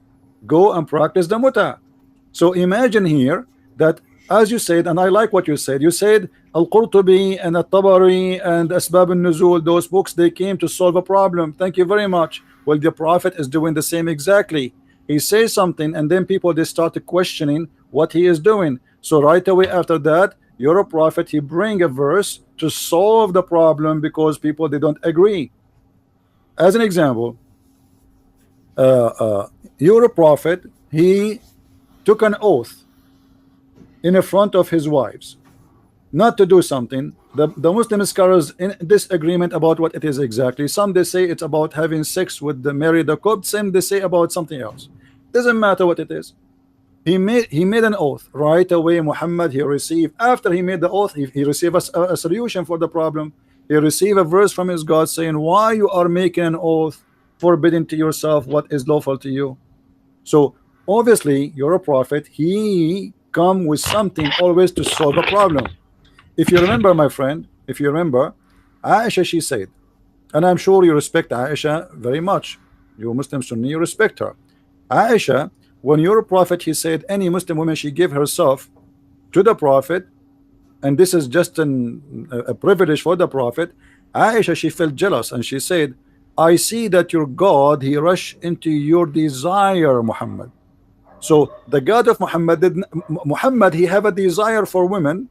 go and practice the muta. So imagine here that, as you said, and I like what you said Al-Qurtubi and At-Tabari and Asbab al-Nuzul, those books, they came to solve a problem. Thank you very much. Well, the prophet is doing the same exactly. He says something and then people, they started questioning what he is doing. So right away after that, you're a prophet, he bring a verse to solve the problem because people, they don't agree. As an example, you're a prophet, he took an oath in front of his wives not to do something. The Muslim scholars in disagreement about what it is exactly. Some they say it's about having sex with the married couple, some they say about something else. Doesn't matter what it is. He made an oath right away. Muhammad, he received, after he made the oath, he received a solution for the problem. He received a verse from his God saying, why you are making an oath, forbidding to yourself what is lawful to you. So obviously you're a prophet. He come with something always to solve a problem. If you remember, my friend, if you remember, Aisha, she said, and I'm sure you respect Aisha very much. You Muslim Sunni, you respect her. Aisha, when you're a prophet, he said, any Muslim woman, she give herself to the prophet, and this is just a privilege for the prophet. Aisha, she felt jealous, and she said, I see that your God, he rush into your desire, Muhammad. So the God of Muhammad didn't, Muhammad, he have a desire for women,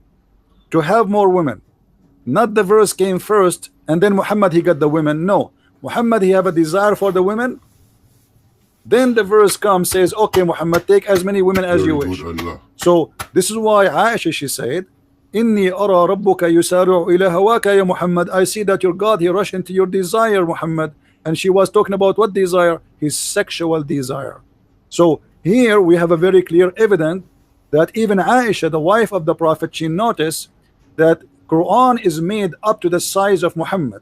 to have more women. Not the verse came first and then Muhammad he got the women. No, Muhammad he have a desire for the women. Then the verse comes, says, okay, Muhammad, take as many women as you Very good, wish. Allah. So this is why Aisha, she said, Inni ara rabbuka yusari'u ila hawaka ya Muhammad. I see that your God he rushed into your desire, Muhammad. And she was talking about what desire? His sexual desire. So here we have a very clear evidence that even Aisha, the wife of the Prophet, she noticed that Quran is made up to the size of Muhammad.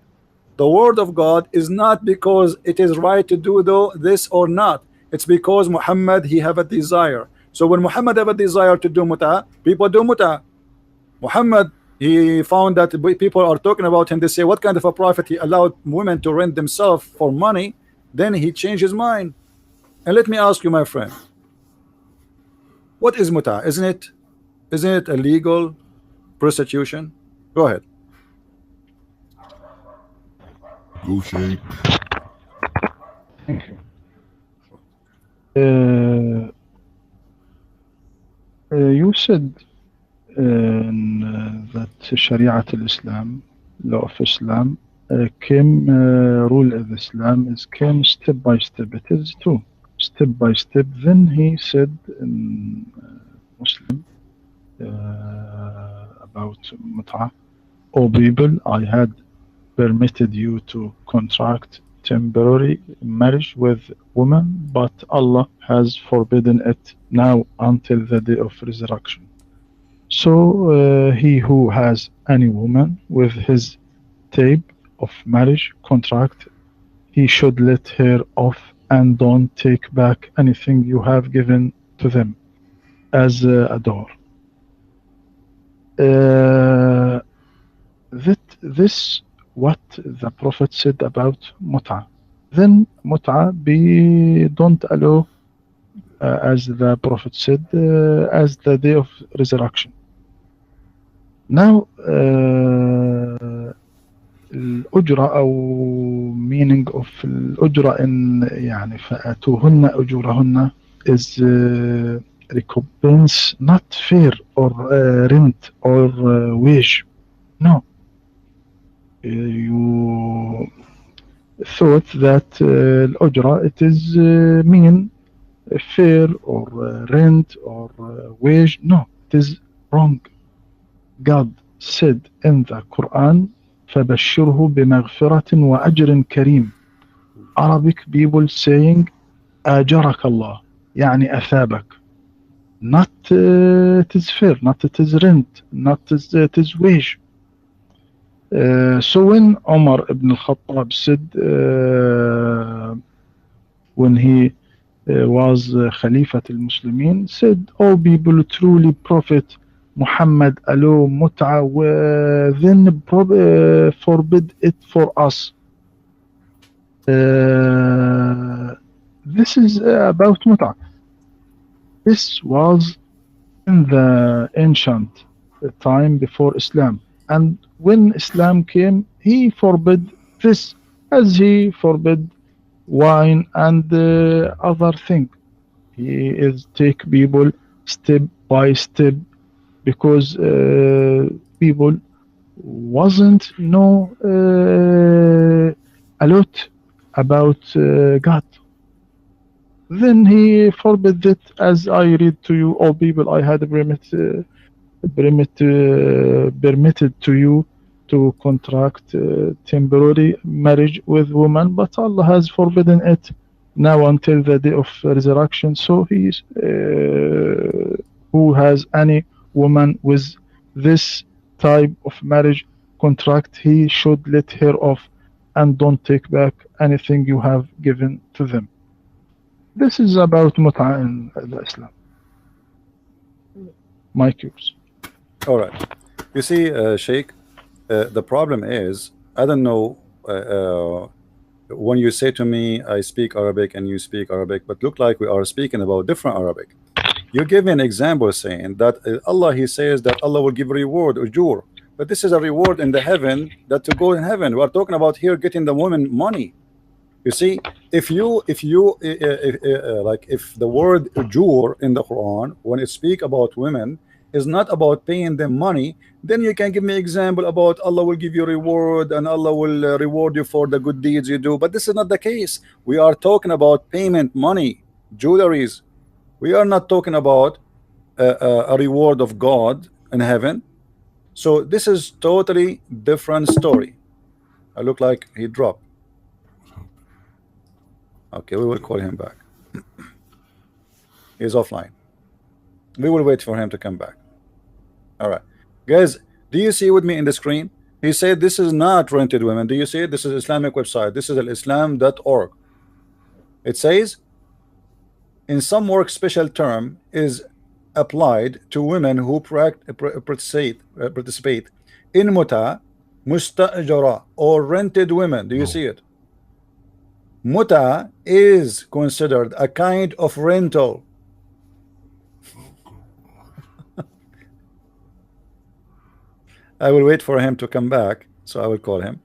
The word of God is not because it is right to do this or not. It's because Muhammad he have a desire. So when Muhammad have a desire to do muta, people do muta. Muhammad he found that people are talking about him. They say, what kind of a prophet he allowed women to rent themselves for money? Then he changed his mind. And let me ask you, my friend, what is muta? Isn't it illegal prostitution? Go ahead. Go, Sheikh. Thank you. You said that Sharia al-Islam, law of Islam, came, rule of Islam came step by step. It is true, step by step. Then he said in Muslim about mut'ah, O people, I had permitted you to contract temporary marriage with women, but Allah has forbidden it now until the day of resurrection. So he who has any woman with his tape of marriage contract, he should let her off and don't take back anything you have given to them as a door. This what the Prophet said about mut'ah. Then mut'ah don't allow, as the Prophet said, as the day of resurrection. Now الأجرة أو meaning of الأجرة in يعني فآتوهن أجورهن is recompense, not fair or rent or wage. No. You thought that الأجرة it is mean fair or rent or wage. No, it is wrong. God said in the Quran, فَبَشِّرْهُ بِمَغْفِرَةٍ وَأَجْرٍ كَرِيمٍ. Arabic people saying أَجَرَكَ اللَّهِ يعني أثابك. Not it is fair, not it is rent, not it is wage. So when Omar ibn al-Khattab said, when he was Khalifat al-Muslimin, said, "Oh people, truly Prophet Muhammad allow mut'ah, then forbid it for us." This is about mut'ah. This was in the ancient time before Islam. And when Islam came, he forbid this, as he forbid wine and other thing. He is take people step by step, because people wasn't know a lot about God. Then he forbid it, as I read to you, all people, I had permitted to you to contract temporary marriage with women, but Allah has forbidden it now until the day of resurrection. So who has any woman with this type of marriage contract, he should let her off and don't take back anything you have given to them. This is about mut'a in the Islam. My cures. All right. You see, Sheikh, the problem is, I don't know, when you say to me, I speak Arabic and you speak Arabic, but look like we are speaking about different Arabic. You give me an example saying that Allah, He says that Allah will give reward, ujur. But this is a reward in the heaven, that to go in heaven. We are talking about here getting the woman money. You see, if the word ujur in the Quran, when it speak about women, is not about paying them money, then you can give me example about Allah will give you reward and Allah will reward you for the good deeds you do. But this is not the case. We are talking about payment, money, jewelries. We are not talking about a reward of God in heaven. So this is totally different story. I look like he dropped. Okay, we will call him back. He's offline. We will wait for him to come back. All right, guys, do you see with me in the screen? He said this is not rented women. Do you see it? This is Islamic website. This is al-islam.org. It says, in some work special term is applied to women who participate in muta, mustajara, or rented women. Do you see it? Muta is considered a kind of rental. I will wait for him to come back, so I will call him.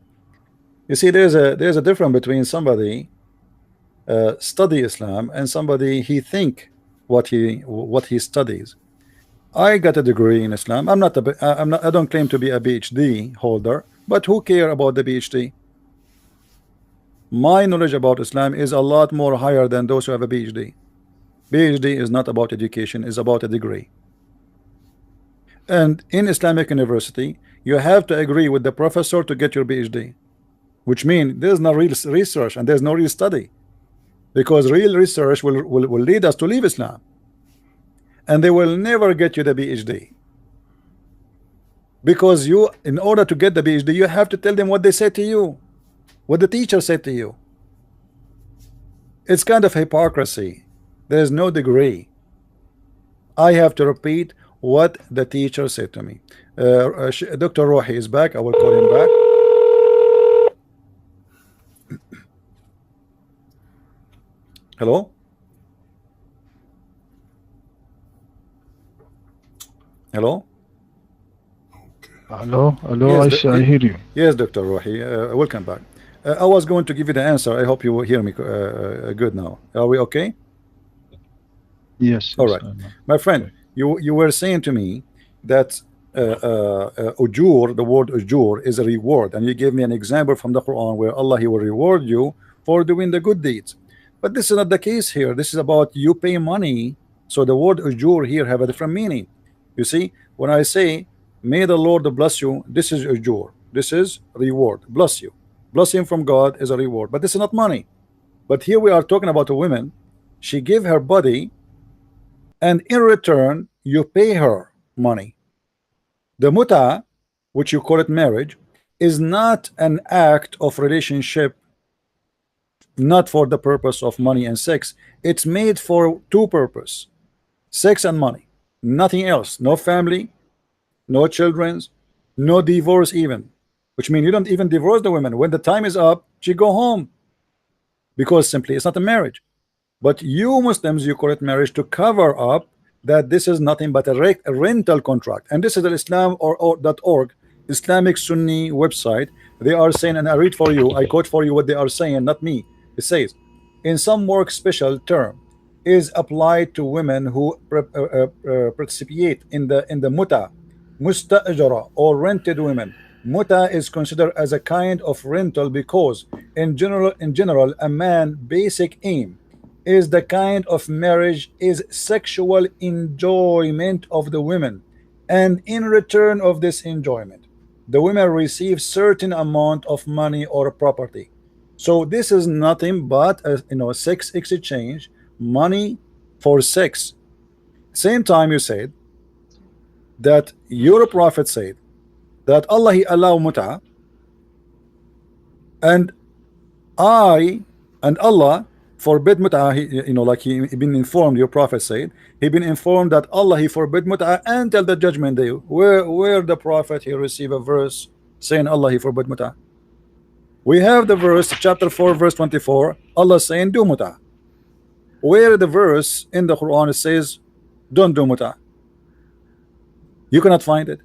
You see, there's a difference between somebody study Islam and somebody he think what he studies. I got a degree in Islam. I don't claim to be a PhD holder, but who care about the PhD? My knowledge about Islam is a lot more higher than those who have a PhD. PhD is not about education, it's about a degree. And in Islamic university, you have to agree with the professor to get your PhD, which means there's no real research and there's no real study, because real research will lead us to leave Islam, and they will never get you the PhD, because you, in order to get the PhD, you have to tell them what they said to you, what the teacher said to you. It's kind of hypocrisy. There is no degree. I have to repeat what the teacher said to me. Dr. Rohi is back. I will call him back. Hello? Hello? Hello, hello, Yes, I hear you. yes, Dr. Rohi. Welcome back. I was going to give you the answer. I hope you will hear me good now. Are we okay? Yes, All yes, right, I know. my friend, Okay. you were saying to me that ujur, the word ujur is a reward, and you gave me an example from the Quran where Allah, He will reward you for doing the good deeds. But this is not the case here. This is about you pay money. So the word ujur here have a different meaning. You see, when I say may the Lord bless you, this is ujur. This is reward. Bless you. Blessing from God is a reward, but this is not money. But here we are talking about a woman. She gave her body, and in return you pay her money. The muta, which you call it marriage, is not an act of relationship, not for the purpose of money and sex. It's made for two purposes: sex and money, nothing else. No family, no children's, no divorce even, which means you don't even divorce the women. When the time is up, she go home, because simply it's not a marriage. But you Muslims, you call it marriage to cover up that this is nothing but a rental contract. And this is the Islam or .org, Islamic Sunni website. They are saying, and I read for you, I quote for you what they are saying, not me. It says, in some work special term is applied to women who participate in the muta, mustajara, or rented women. Muta is considered as a kind of rental because in general a man basic aim is the kind of marriage is sexual enjoyment of the women, and in return of this enjoyment the women receive certain amount of money or property. So this is nothing but a, sex exchange, money for sex. Same time you said that your prophet said that Allah he allow mut'a, and I and Allah forbid mut'a. Like he been informed. Your prophet said he been informed that Allah he forbid mut'a until the judgment day. Where the prophet he receive a verse saying Allah he forbid mut'a? We have the verse chapter 4 verse 24. Allah saying do mut'a. Where the verse in the Quran it says don't do mut'a? You cannot find it.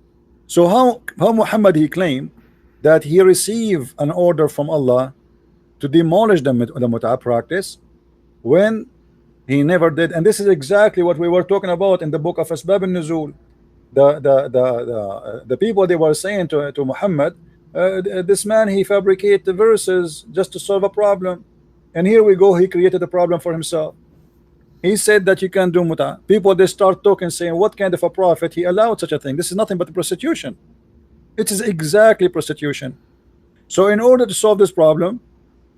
So how Muhammad he claimed that he received an order from Allah to demolish the mut'a practice when he never did. And this is exactly what we were talking about in the book of Asbab al-Nuzul. The people, they were saying to Muhammad, this man he fabricate the verses just to solve a problem, and here we go, he created a problem for himself. He said that you can do mut'a. People, they start talking, saying what kind of a prophet he allowed such a thing? This is nothing but prostitution. It is exactly prostitution. So in order to solve this problem,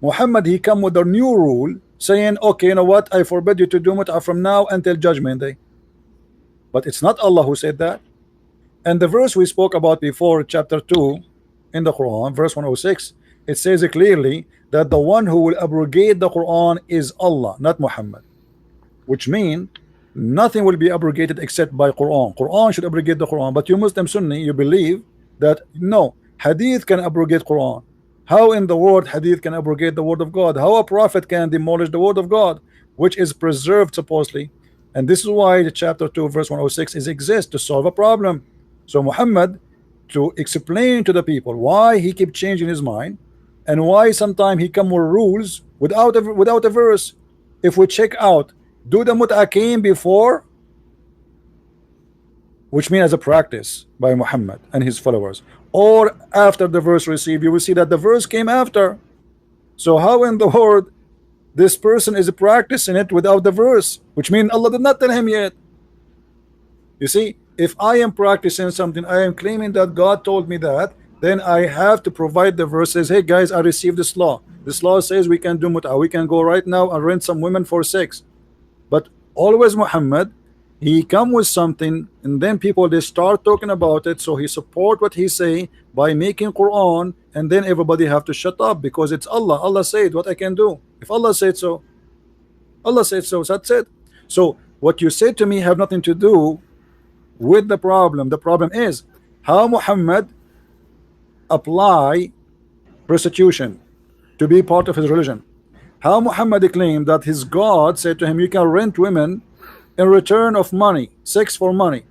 Muhammad he come with a new rule saying, okay, you know what, I forbid you to do mut'a from now until judgment day. But it's not Allah who said that. And the verse we spoke about before, chapter 2 in the Quran, verse 106, it says clearly that the one who will abrogate the Quran is Allah, not Muhammad. Which means nothing will be abrogated except by Quran. Quran should abrogate the Quran. But you Muslim Sunni, you believe that no, Hadith can abrogate Quran. How in the world Hadith can abrogate the word of God? How a prophet can demolish the word of God, which is preserved supposedly? And this is why the chapter 2 verse 106 is exist to solve a problem. So Muhammad, to explain to the people why he keep changing his mind, and why sometimes he come with rules without a verse. If we check out, do the mut'a came before, which means as a practice by Muhammad and his followers, or after the verse received, you will see that the verse came after. So how in the world this person is practicing it without the verse, which means Allah did not tell him yet. You see, if I am practicing something, I am claiming that God told me that, then I have to provide the verses. Hey guys, I received this law. This law says we can do mut'a. We can go right now and rent some women for sex. But always Muhammad, he come with something, and then people they start talking about it. So he support what he say by making Quran, and then everybody have to shut up because it's Allah. Allah said what I can do. If Allah said so, Allah said so. That's it. So what you said to me have nothing to do with the problem. The problem is how Muhammad apply persecution to be part of his religion. How Muhammad claimed that his God said to him, you can rent women in return of money, sex for money.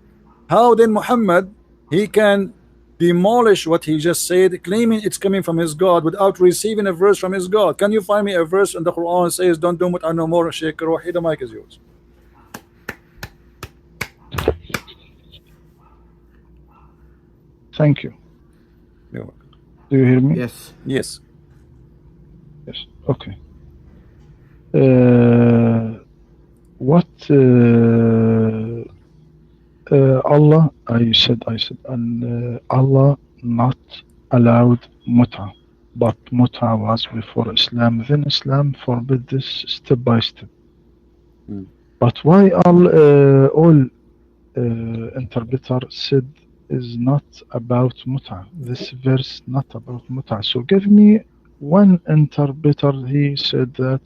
How then Muhammad he can demolish what he just said, claiming it's coming from his God without receiving a verse from his God? Can you find me a verse in the Quran that says don't do mut'a no more? Sheikh Ruhi, the mic is yours. Thank you. You're welcome. Do you hear me? Yes. Yes. Yes. Okay. What Allah, I said, and Allah not allowed mut'a, but mut'a was before Islam. Then Islam forbid this step by step. But why all interpreter said is not about mut'a? This verse not about mut'a. So give me one interpreter he said that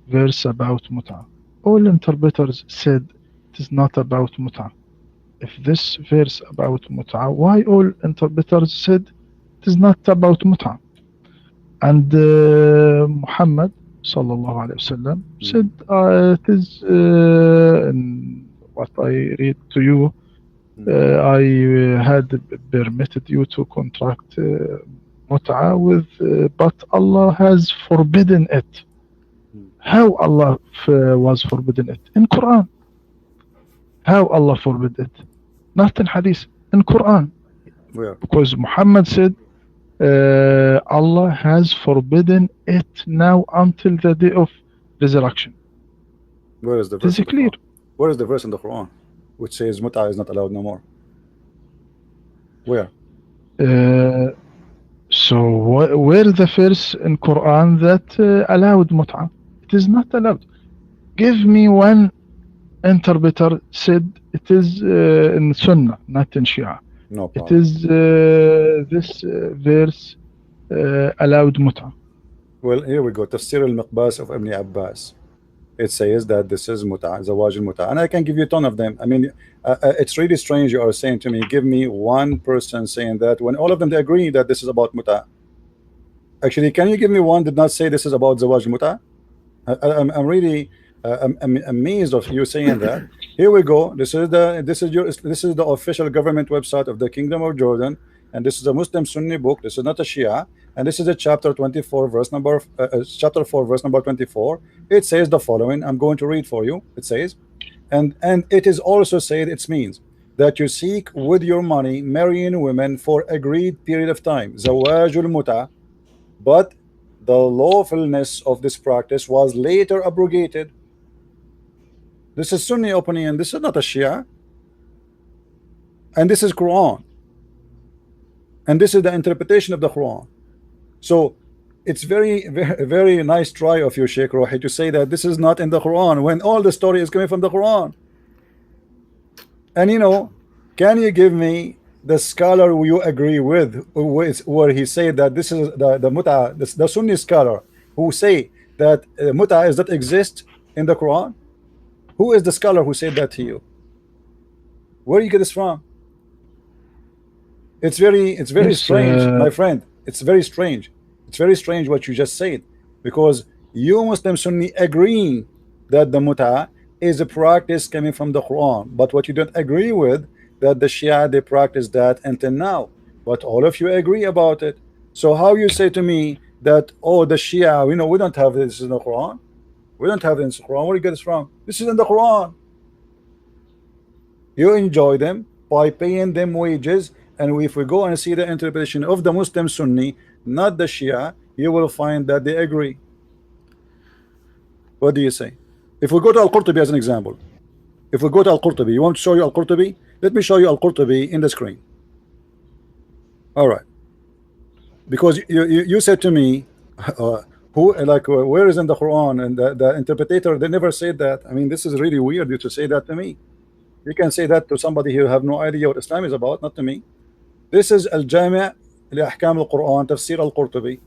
verse about mut'a. All interpreters said it is not about mut'a. If this verse about mut'a, why all interpreters said it is not about mut'a? And Muhammad sallallahu alaihi wasallam said it is in what I read to you. I had permitted you to contract mut'a with, but Allah has forbidden it. How Allah was forbidden it? In Quran. How Allah forbid it? Not in Hadith, in Quran. Where? Because Muhammad said Allah has forbidden it now until the day of resurrection. Where is the verse? Is it clear? Where is the verse in the Quran which says mut'a is not allowed no more? Where? So where is the verse in Quran that allowed mut'a? It is not allowed. Give me one interpreter said it is in Sunnah, not in Shia. No It problem. is this verse allowed mut'a. Well, here we go. Tafsir al-Miqbas of Ibn Abbas. It says that this is muta, zawaj al-muta, and I can give you a ton of them. I mean, it's really strange you are saying to me, give me one person saying that when all of them they agree that this is about muta. Actually, can you give me one did not say this is about zawaj al-muta? I'm really I'm amazed of you saying that. Here we go. This is the official government website of the Kingdom of Jordan, and this is a Muslim Sunni book. This is not a Shia, and this is a chapter 24, verse number chapter 4, verse number 24. It says the following. I'm going to read for you. It says, and it is also said it means that you seek with your money marrying women for agreed period of time. Zawajul muta, but the lawfulness of this practice was later abrogated. This is Sunni opinion. This is not a Shia. And this is Quran. And this is the interpretation of the Quran. So it's very nice try of you, Sheikh Rohi, to say that this is not in the Quran when all the story is coming from the Quran. And you know, can you give me the scholar who you agree with where he said that this is the muta, the Sunni scholar who say that muta does not exist in the Quran? Who is the scholar who said that to you? Where do you get this from? It's very Yes, strange, my friend. It's very strange. It's very strange what you just said, because you Muslim Sunni agreeing that the muta is a practice coming from the Quran, but what you don't agree with that the Shia they practice that until now, but all of you agree about it. So how you say to me that, oh, the Shia, you know, we don't have this in the Quran, we don't have this in the Quran, where do you get this from? This is in the Quran. You enjoy them by paying them wages, and if we go and see the interpretation of the Muslim Sunni, not the Shia, you will find that they agree. What do you say? If we go to Al-Qurtubi as an example, if we go to Al-Qurtubi, you want to show you Al-Qurtubi? Let me show you Al-Qurtubi in the screen. All right. Because you said to me, who like where is in the Quran, and the interpreter they never said that. I mean, this is really weird you to say that to me. You can say that to somebody who have no idea what Islam is about, not to me. This is Al-Jami' li Ahkam al-Quran, Tafsir al-Qurtubi.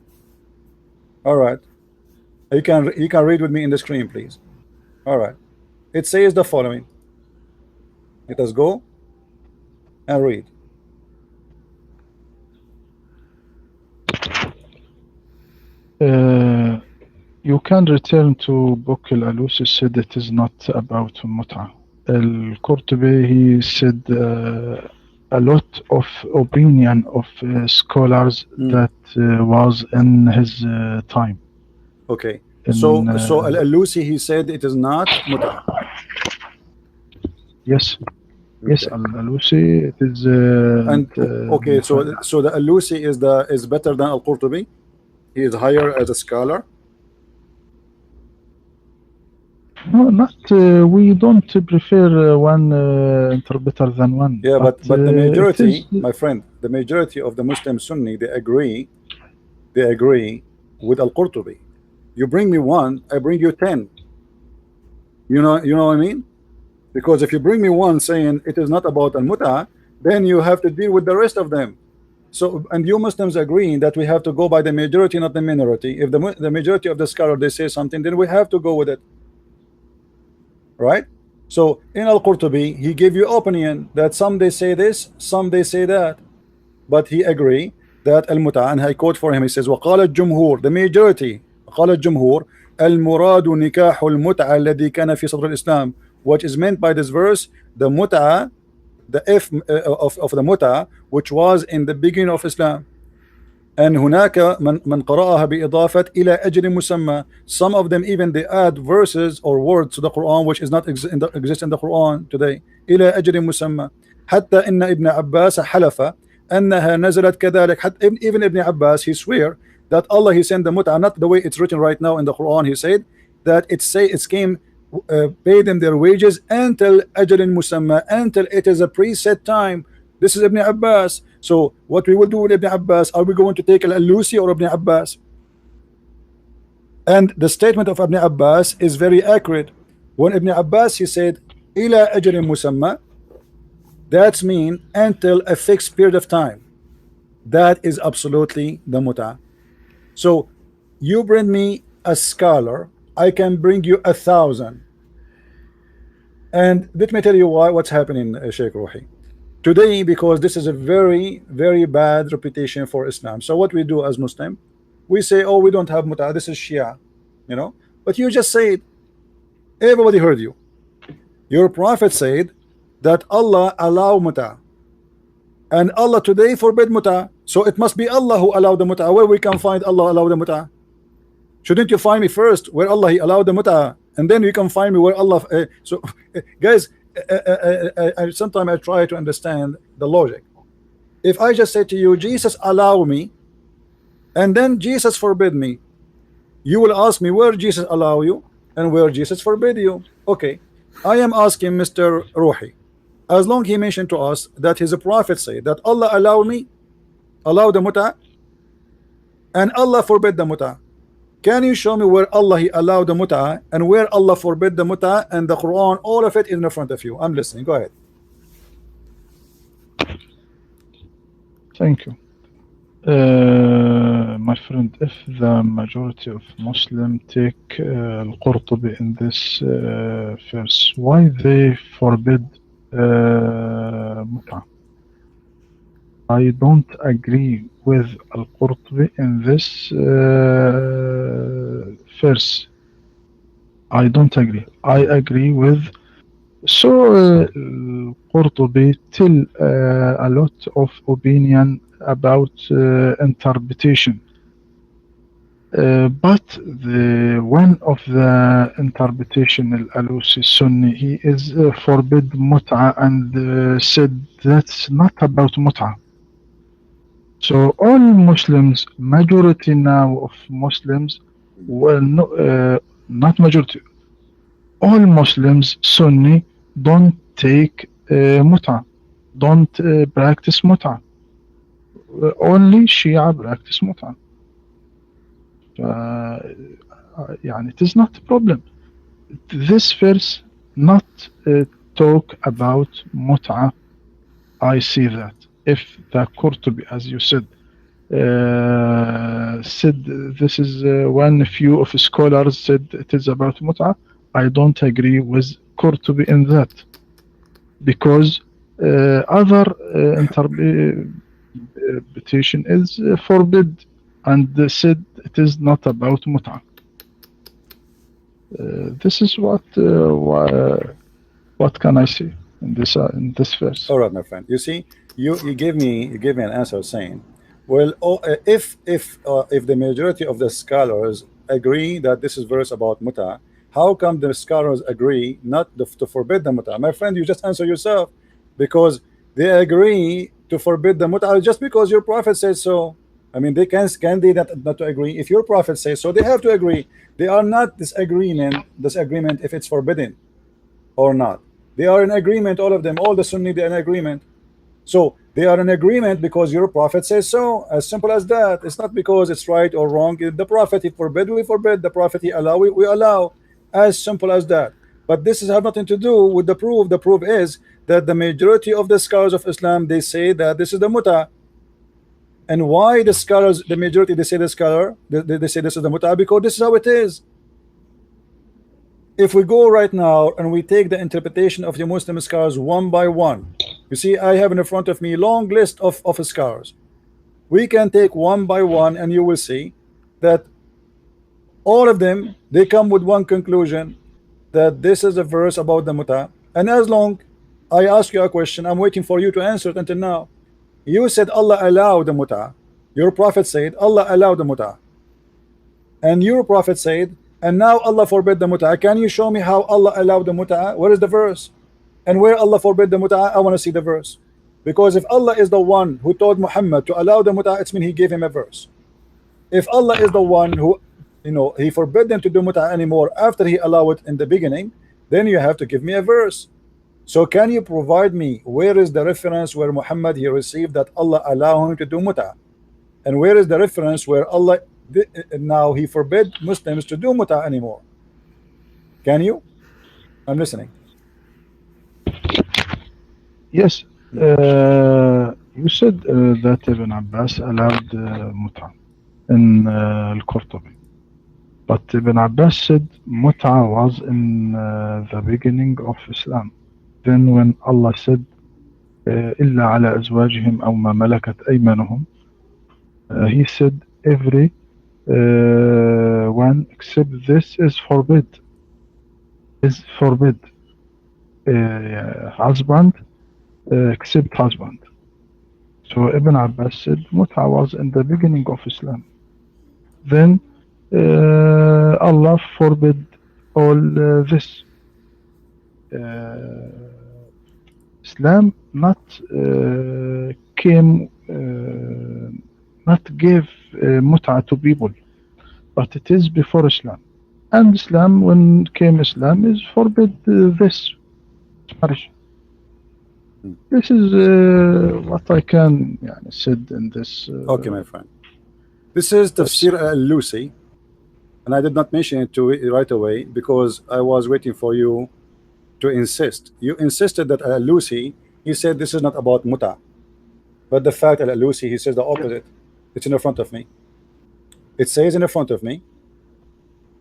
All right. You can read with me in the screen, please. All right. It says the following. Let us go and read. You can return to book Al-Alusi said it is not about mut'a. Al-Qurtubi he said a lot of opinion of scholars that was in his time. Okay. So Al-Alusi he said it is not mut'a. Yes. Yes, Okay. Al-Alusi it is And okay, so the Al-Alusi is better than Al-Qurtubi. He is higher as a scholar. no, not we don't prefer one interpreter than one. Yeah, but the it majority, is- my friend, the majority of the Muslim Sunni they agree with Al-Qurtubi. You bring me one, I bring you 10. You know what I mean? Because if you bring me one saying it is not about al-muta, then you have to deal with the rest of them. So, and you Muslims agreeing that we have to go by the majority, not the minority. If the majority of the scholar they say something, then we have to go with it, right? So in Al-Qurtubi, he gave you opinion that some they say this, some they say that, but he agree that al-muta, and I quote for him. He says, وقال الجمهور, the majority, قال الجمهور المراد نكاح المتعة الذي كان في صدر الإسلام. What is meant by this verse, the muta, the if of the muta, which was in the beginning of Islam. And هناك من قرأها بإضافة إلى أجل مسمى. Some of them even they add verses or words to the Quran which is not exist in the Quran today. إلى أجل مسمى. حتى إن ابن عباس حلف أنها نزلت كذلك. Even Ibn Abbas he swear that Allah he sent the muta not the way it's written right now in the Quran. He said that it came pay them their wages until أجل مسمى, until it is a preset time. This is Ibn Abbas. So what we will do with Ibn Abbas, are we going to take Al-Alusi or Ibn Abbas? And the statement of Ibn Abbas is very accurate. When Ibn Abbas he said ila ajrin musamma, that's mean until a fixed period of time. That is absolutely the muta. So you bring me a scholar, I can bring you 1,000. And let me tell you why what's happening, Sheikh Ruhi. Today, because this is a very, very bad reputation for Islam. So what we do as Muslim, we say, oh, we don't have muta, this is Shia, you know. But you just said, everybody heard you. Your prophet said that Allah allow muta, and Allah today forbid muta. So it must be Allah who allowed the muta. Where we can find Allah allowed the muta? Shouldn't you find me first where Allah he allowed the muta, and then you can find me where Allah? So, guys, sometimes I try to understand the logic. If I just say to you, Jesus allow me, and then Jesus forbid me, you will ask me where Jesus allow you and where Jesus forbid you. Okay, I am asking Mr. Ruhi, as long he mentioned to us that his prophet say that Allah allow me, allow the muta, and Allah forbid the muta. Can you show me where Allah he allowed the muta and where Allah forbid the muta, and the Quran, all of it is in front of you? I'm listening. Go ahead. Thank you. My friend, if the majority of Muslims take Al-Qurtubi in this verse, why they forbid Mut'ah? I don't agree with Al-Qurtubi in this verse. I don't agree. I agree with Qurtubi tell a lot of opinion about interpretation. But one of the interpretation Al-Alusi Sunni, he is forbid mut'a and said that's not about mut'a. So all Muslims, majority now of Muslims, well, not majority, all Muslims Sunni don't take mut'a, don't practice mut'a. Only Shia practice mut'a. يعني it is not a problem. This verse not talk about mut'a. I see that. If the Qurtubi, as you said this is one few of scholars said it is about mut'a, I don't agree with Qurtubi in that, because other interpretation is forbid and said it is not about mut'a. This is what can I say in this verse? All right, my friend. You see, you gave me an answer saying, well, if the majority of the scholars agree that this is verse about muta, how come the scholars agree not to forbid the muta? My friend, you just answer yourself, because they agree to forbid the muta just because your prophet says so. I mean, they can they not to agree? If your prophet says so, they have to agree. They are not disagreement if it's forbidden or not. They are in agreement, all of them, all the Sunni, they are in agreement. So they are in agreement because your prophet says so. As simple as that. It's not because it's right or wrong. The prophet he forbid, we forbid. The prophet he allow, we allow. As simple as that. But this has nothing to do with the proof. The proof is that the majority of the scholars of Islam, they say that this is the muta. And why the scholars, the majority, they say the scholar, they say this is the muta, because this is how it is. If we go right now and we take the interpretation of the Muslim scholars one by one, you see, I have in front of me long list of scholars. We can take one by one, and you will see that all of them, they come with one conclusion, that this is a verse about the muta. And as long I ask you a question, I'm waiting for you to answer it until now. You said Allah allowed the muta. Your prophet said Allah allowed the muta. And your prophet said, and now Allah forbid the muta. Can you show me how Allah allowed the muta? Where is the verse? And where Allah forbid the muta, I want to see the verse. Because if Allah is the one who told Muhammad to allow the muta, it's mean he gave him a verse. If Allah is the one who, he forbid them to do muta anymore after he allowed it in the beginning, then you have to give me a verse. So can you provide me where is the reference where Muhammad he received that Allah allow him to do muta, and where is the reference where Allah now he forbid Muslims to do muta anymore? Can you? I'm listening. Yes, Hmm. you said that Ibn Abbas allowed mut'a in al-Qurtubi. But Ibn Abbas said mut'a was in the beginning of Islam. Then when Allah said إلا على أزواجهم أو ما ملكت أيمانهم, he said every one except this is forbid. Is forbid. Husband except husband. So Ibn Abbas said mut'a was in the beginning of Islam. Then Allah forbid all this. Islam not came, not gave mut'a to people, but it is before Islam. And Islam, when came Islam, is forbid this marriage. This is what I can said in this. Okay, my friend. This is Tafsir al-Lusi, and I did not mention it to it right away because I was waiting for you to insist. You insisted that al-Lusi, he said this is not about muta, but the fact al-Lusi, he says the opposite. It's in the front of me. It says in the front of me,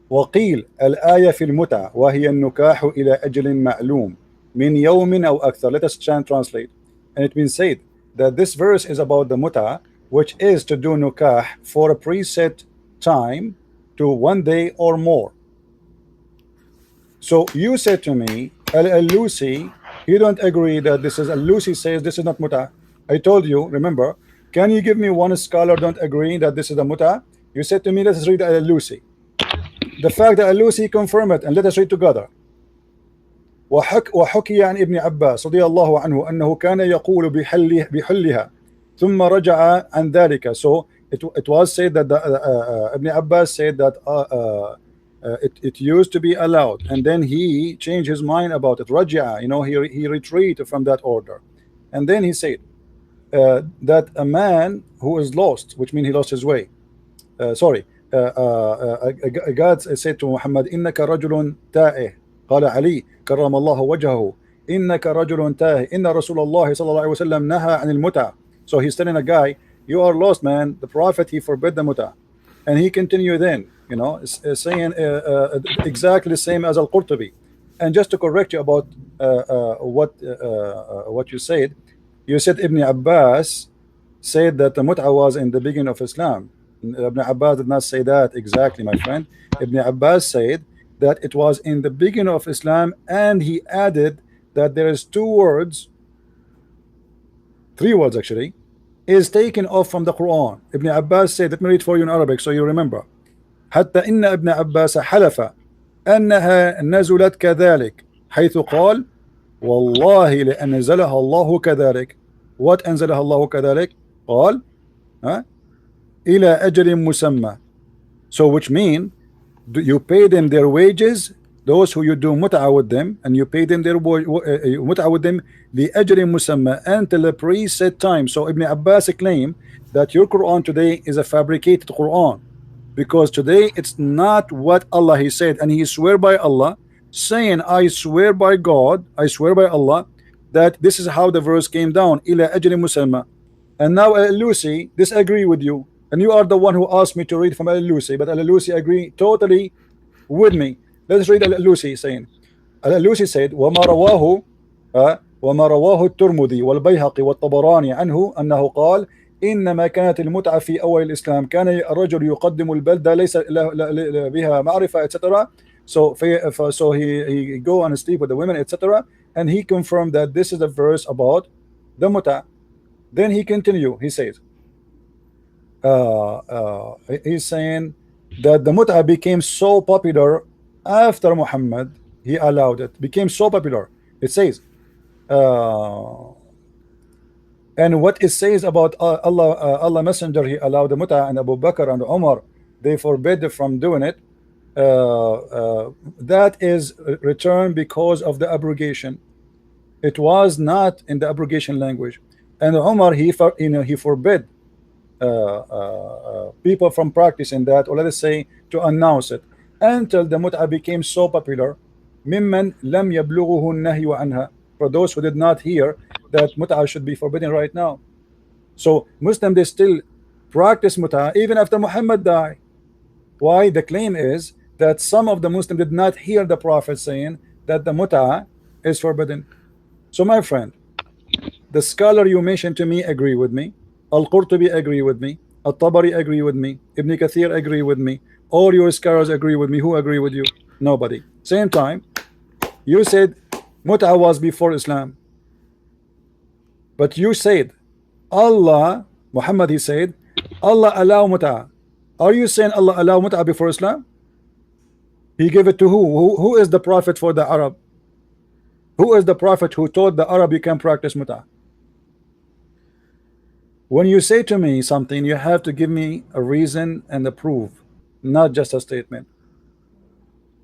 وقيل الآية في المتعة وهي النكاح إلى أجل معلوم من يوم أو أكثر. Let us try and translate. And it means said that this verse is about the muta, which is to do nukah for a preset time to 1 day or more. So you said to me, Al-Lusi, you don't agree that this is Al-Lusi says this is not muta. I told you, remember, can you give me one scholar don't agree that this is a muta? You said to me, let us read Al-Lusi. The fact that Al-Lusi confirmed it, and let us read together. وحكي عن ابن عباس رضي الله عنه أنه كان يقول بحلها ثم رجع عن ذلك. So it was said that Ibn Abbas said that it used to be allowed, and then he changed his mind about it. رجع, he retreated from that order, and then he said that a man who is lost, which means he lost his way. Sorry, God said to Muhammad, إنك رجل تائه. قال علي كرم الله وجهه إنك رجل تائه إن رسول الله صلى الله عليه وسلم نهى عن المتع. So he's telling a guy, you are lost, man. The Prophet, he forbid the muta. And he continued then, saying exactly the same as Al-Qurtubi. And just to correct you about what you said Ibn Abbas said that the mut'a was in the beginning of Islam. Ibn Abbas did not say that exactly, my friend. Ibn Abbas said that it was in the beginning of Islam, and he added that there is 3 words actually, is taken off from the Quran. Ibn Abbas said, let me read for you in Arabic so you remember. حتى إن ابن عباس حلف أنها نزلت كذلك حيث قال والله لأنزلها الله كذلك. What أنزلها الله كذلك? قال إلى أجل مسمى. So which mean you pay them their wages, those who you do mut'a with them, and you pay them their mut'a with them the أجل مسمى until a preset time. So Ibn Abbas claim that your Quran today is a fabricated Quran, because today it's not what Allah he said, and he swear by Allah, saying I swear by God, I swear by Allah that this is how the verse came down, إلى أجل مسمى. And now Al-Lusi disagree with you, and you are the one who asked me to read from Al-Lusi, but Al-Lusi agree totally with me. Let's read Al-Lusi saying, Al-Lusi said وما رواه الترمذي والبيهقي والطبراني عنه أنه قال إنما كانت المتعة في أول الإسلام كان الرجل يقدم البلدة ليس بها معرفة etc. So he go and sleep with the women etc. And he confirmed that this is the verse about the muta. Then he continue, he says he's saying that the muta became so popular after Muhammad, he allowed it, became so popular. It says and what it says about Allah Messenger, he allowed the muta, and Abu Bakr and Umar, they forbid from doing it. That is returned because of the abrogation. It was not in the abrogation language. And Umar, he forbid people from practicing that, or let us say to announce it, until the mut'ah became so popular. ممن لم يبلغه النهي عنها, for those who did not hear that mut'ah should be forbidden right now. So Muslims, they still practice mut'ah even after Muhammad died. Why? The claim is that some of the Muslims did not hear the Prophet saying that the mut'ah is forbidden. So my friend, the scholar you mentioned to me agree with me, Al-Qurtubi agree with me, Al-Tabari agree with me, Ibn Kathir agree with me, all your scholars agree with me. Who agree with you? Nobody. Same time, you said mut'ah was before Islam, but you said Allah, Muhammad, he said Allah allow mut'ah. Are you saying Allah allow mut'ah before Islam? He gave it to who is the prophet for the Arab? Who is the prophet who told the Arab you can practice mut'ah? When you say to me something, you have to give me a reason and a proof, not just a statement.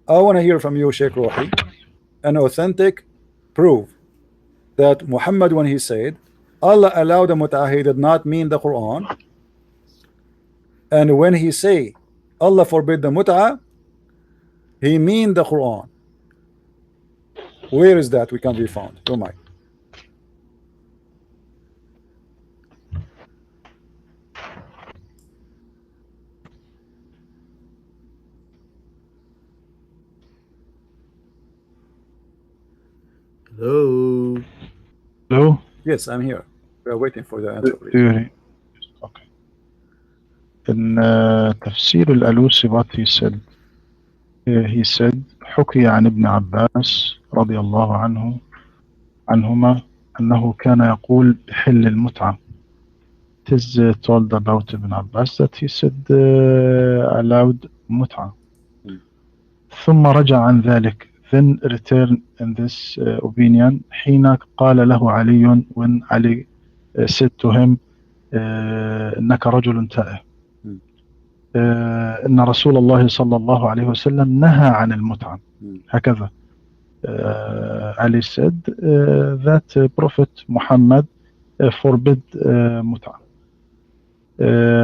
I want to hear from you, Sheikh Ruhi, an authentic proof that Muhammad, when he said Allah allowed the mut'ah, he did not mean the Quran. And when he say Allah forbid the mut'ah, he mean the Quran. Where is that we can be found? Oh my. Hello. Hello? Yes, I'm here. We are waiting for the answer, Do please. you hear? Okay. In تفسير الألوسي, what he said, حكي عن ابن عباس رضي الله عنهما أنه كان يقول بحل المتعة. It is told about Ibn Abbas that he said allowed متعة. ثم رجع عن ذلك, then return in this opinion حين قال له علي, when Ali said to him إنك رجل تائه, إن رسول الله صلى الله عليه وسلم نهى عن المتعة. هكذا Ali said that Prophet Muhammad forbid متعة.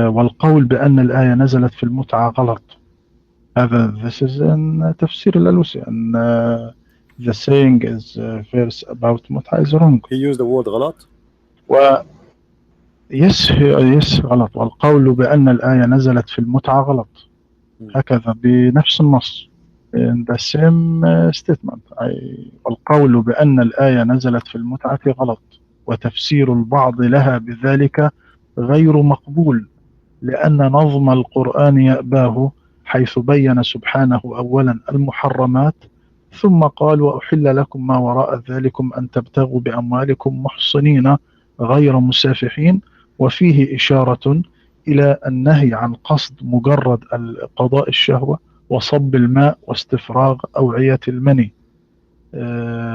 والقول بأن الآية نزلت في المتعة غلط. هذا this is in تفسير الألوسي, and the saying is verse about متعة is wrong. He used the word غلط. yes غلط. والقول بأن الآية نزلت في المتعة غلط. هكذا بنفس النص, in the same statement. والقول بأن الآية نزلت في المتعة غلط, وتفسير البعض لها بذلك غير مقبول, لأن نظم القرآن يأباه, حيث بين سبحانه أولا المحرمات, ثم قال وأحل لكم ما وراء ذلكم أن تبتغوا بأموالكم محصنين غير مسافحين, وفيه إشارة إلى النهي عن قصد مجرد قضاء الشهوة وصب الماء واستفراغ أوعية المني.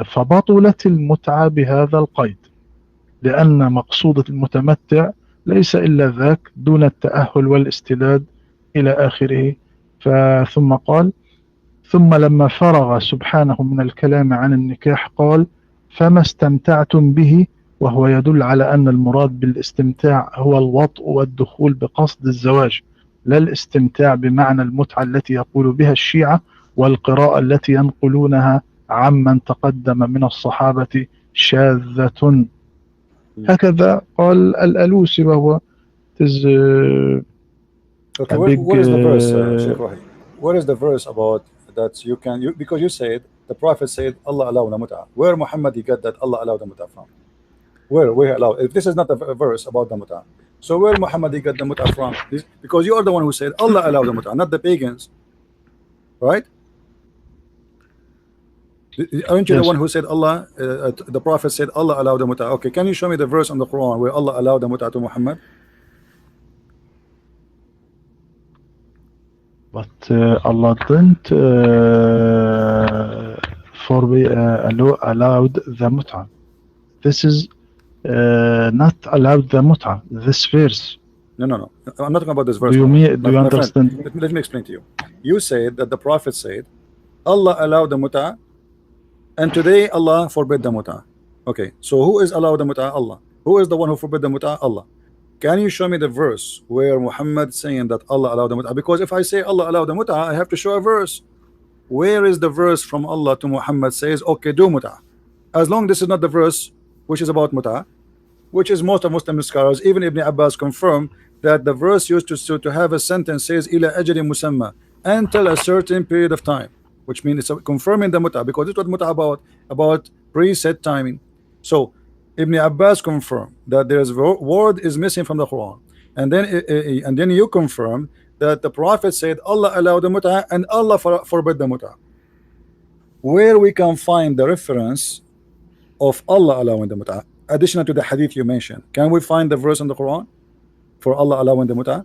فبطلت المتعة بهذا القيد, لأن مقصود المتمتع ليس إلا ذاك دون التأهل والاستداد إلى آخره. ثم قال ثم لما فرغ سبحانه من الكلام عن النكاح قال فما استمتعتم به, وهو يدل على أن المراد بالاستمتاع هو الوطء والدخول بقصد الزواج, لا الاستمتاع بمعنى المتعة التي يقول بها الشيعة, والقراءة التي ينقلونها عمن تقدم من الصحابة شاذة. هكذا قال الألوسي, وهو Okay, what is the verse, Sheikh Rohi? What is the verse about that you can, because you said the Prophet said Allah allowed the mut'ah. Where Muhammad he got that Allah allowed the mut'ah from? Where allowed? If this is not a verse about the mut'ah, so where Muhammad he got the mut'ah from? Because you are the one who said Allah allowed the mut'ah, not the pagans, right? Aren't you the one who said Allah? The Prophet said Allah allowed the mut'ah. Okay, can you show me the verse on the Quran where Allah allowed the mut'ah to Muhammad? But Allah didn't allowed the mut'ah. This is not allowed the mut'ah. This verse. No. I'm not talking about this verse. Do you understand? Let me explain to you. You said that the Prophet said Allah allowed the mut'ah, and today Allah forbid the mut'ah. Okay, so who is allowed the mut'ah? Allah. Who is the one who forbid the mut'ah? Allah. Can you show me the verse where Muhammad saying that Allah allowed the mut'ah? Because if I say Allah allowed the mut'ah, I have to show a verse. Where is the verse from Allah to Muhammad says, okay, do mut'ah? As long this is not the verse which is about mut'ah, which is most of Muslim scholars, even Ibn Abbas confirm that the verse used to have a sentence says ila ajali musamma, until a certain period of time, which means it's confirming the mut'ah, because it's what mut'ah about preset timing. So Ibn Abbas confirmed that there's word is missing from the Quran, and then you confirm that the Prophet said Allah allowed the mut'ah and Allah forbid the mut'ah. Where we can find the reference of Allah allowing the mut'ah, additional to the hadith you mentioned? Can we find the verse in the Quran for Allah allowing the mut'ah?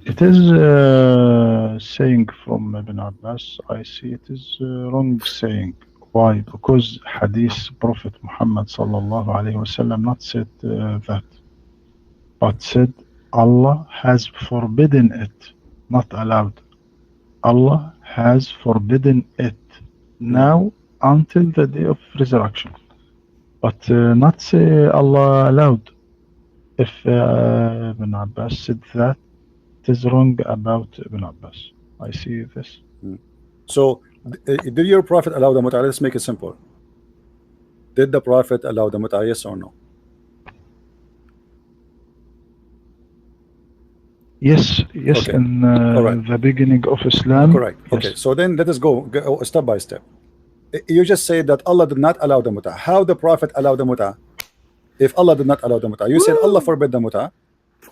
It is saying from Ibn Abbas. I see it is wrong saying. Why? Because Hadith Prophet Muhammad sallallahu alaihi wasallam not said that, but said Allah has forbidden it, not allowed. Allah has forbidden it now until the day of resurrection, but not say Allah allowed. If Ibn Abbas said that, it is wrong about Ibn Abbas. I see this. So did your Prophet allow the mut'ah? Let's make it simple. Did the Prophet allow the mut'ah, yes or no? Yes, Okay. in right. the beginning of Islam. Correct. Yes. Okay, so then let us go step by step. You just say that Allah did not allow the mut'ah. How the Prophet allowed the mut'ah? If Allah did not allow the mut'ah, you said Allah forbid the mut'ah,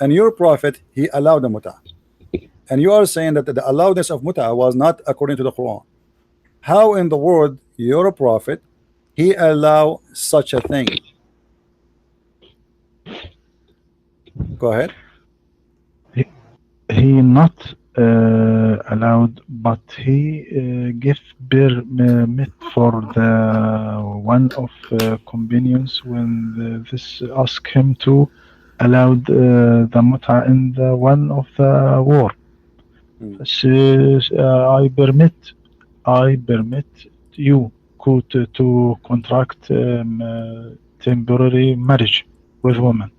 and your Prophet he allowed the mut'ah, and you are saying that the allowedness of mut'ah was not according to the Quran. How in the world your Prophet he allow such a thing? Go ahead. He not allowed, but he give permit for the one of companions when this ask him to allow the mut'ah in the one of the war. I permit you to contract temporary marriage with women.